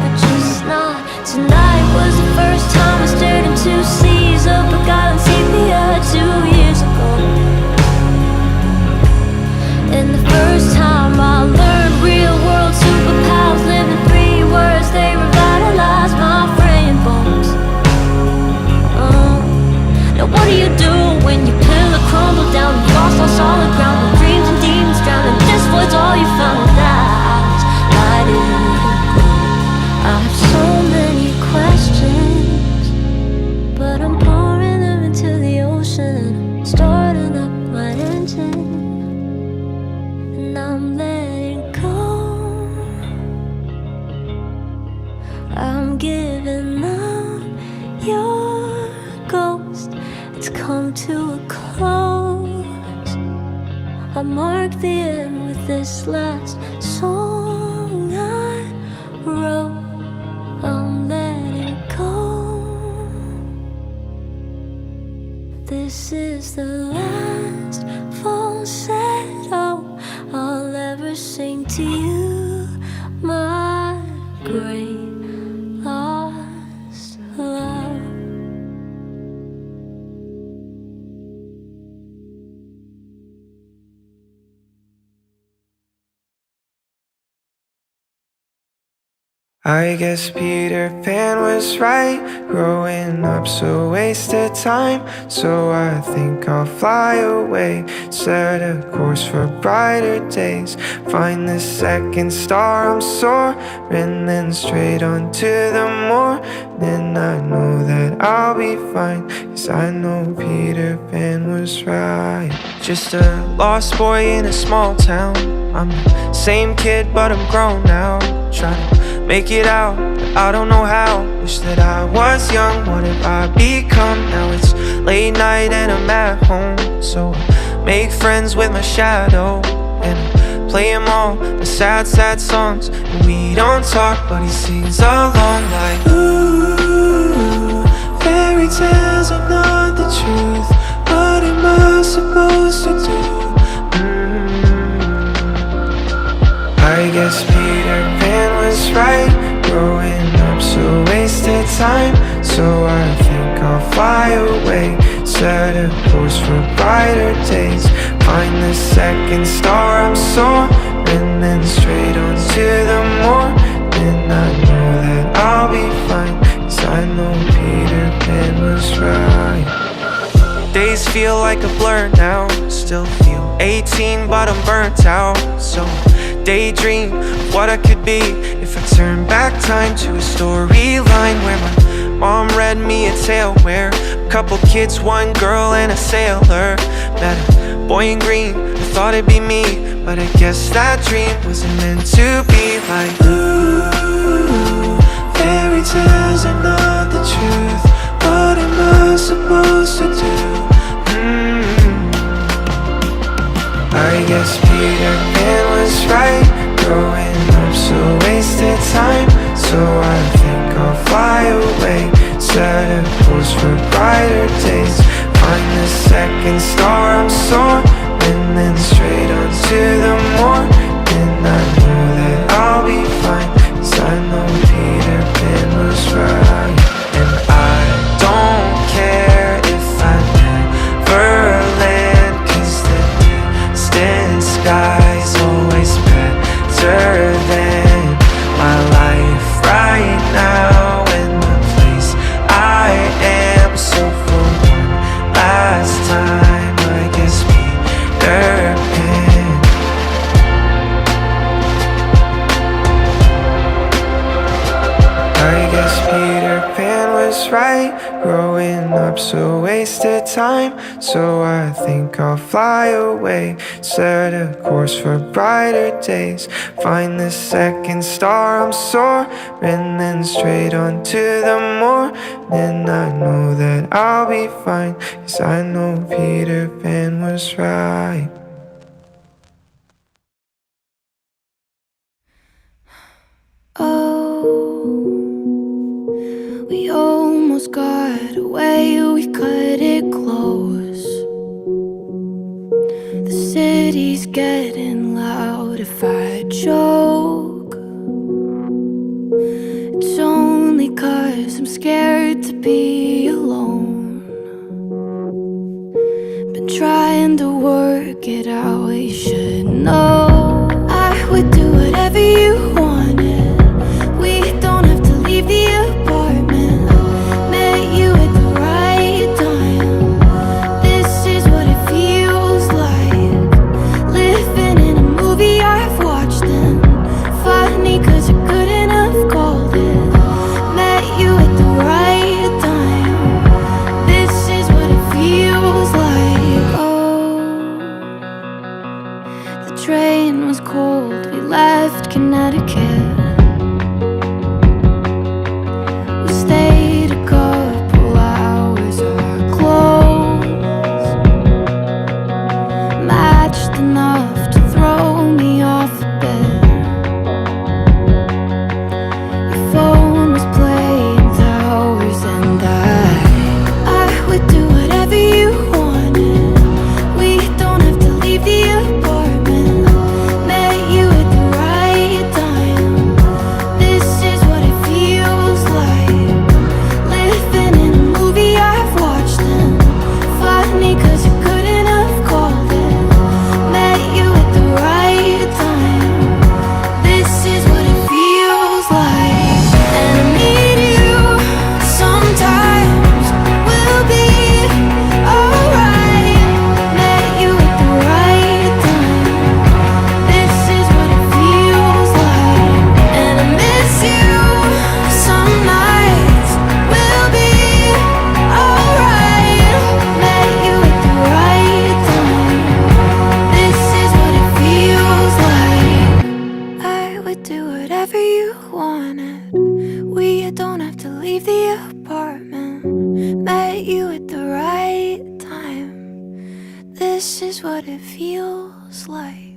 but just not tonight. Was the first time I stared into seas of forgotten sepia 2 years ago. And the first time I learned real world superpowers, living 3 words, they revitalized my frame bones. Now what do you do when your pillar crumbled down and lost on solid ground, with dreams and demons drowned, and this was all you found? Eyes lighted in glow. I have so many questions, but I'm pouring them into the ocean, starting up my engine, and I'm letting go. I'm giving up your ghost. It's come to a close. I mark the end with this last song I wrote. I'm letting go. This is the last falsetto I'll ever sing to you, my great lost love. I guess Peter Pan was right. Growing up's a waste of time. So I think I'll fly away, set a course for brighter days. Find the second star, I'm soaring, then straight on to the morning. I know that I'll be fine, 'cause I know Peter Pan was right. Just a lost boy in a small town. I'm the same kid but I'm grown now, trying to make it out, but I don't know how. Wish that I was young, what have I become? Now it's late night and I'm at home, so I make friends with my shadow and I play him all the sad, sad songs. And we don't talk, but he sings along like, ooh, fairy tales are not the truth. What am I supposed to do? I guess Peter Pan was right. Growing up's a wasted time. So I think I'll fly away, set a course for brighter days. Find the second star, I'm soaring, then straight on to the morning. I know that I'll be fine, 'cause I know Peter Pan was right. Days feel like a blur now. Still feel 18 but I'm burnt out. So daydream of what I could be if I turn back time to a storyline where my mom read me a tale where a couple kids, one girl and a sailor met a boy in green. I thought it'd be me, but I guess that dream wasn't meant to be. Like, ooh, fairy tales are not the truth. What am I supposed to do? I guess Peter Pan was right. Growing up's a wasted time. So I think I'll fly away, set a course for brighter days. Find the second star, I'm soaring, then straight on to the morning. I know that I'll be fine, 'cause I know Peter Pan was right. And I don't care if I never land, 'cause the distant sky's always better than my life right now and the place I am. So for one last time, I guess Peter Pan. I guess Peter Pan was right. Growing up's a wasted time. So I think I'll fly away, set a course for brighter days. Find the second star, I'm soaring, then straight on to the morning. I know that I'll be fine, 'cause I know Peter Pan was right. Oh, we almost got away, we cut it close. The city's getting loud. If I joke, it's only 'cause I'm scared to be alone. Been trying to work it out, you should know. I would do whatever you wanted. We don't have to leave the apartment. Met you at the right time. This is what it feels like, living in a movie I've watched. And funny 'cause I couldn't have called it. Met you at the right time. This is what it feels like. Oh, the train was cold, we left Connecticut. We stayed a couple hours, our clothes matched enough to throw me off a bit. Your phone was playing towers, and I would do whatever you wanted. We don't have to leave the apartment. Met you at the right time. This is what it feels like, living in a movie I've watched. And funny 'cause I couldn't have called it. Met you at the right time. This is what it feels like. And I need you sometimes. We'll be alright. Met you at the right time. This is what it feels like. And I miss you some nights. We'll be alright. Met you at the right time. This is what it feels like. I would do whatever you wanted. We don't have to leave the apartment. Met you at the right time. This is what it feels like.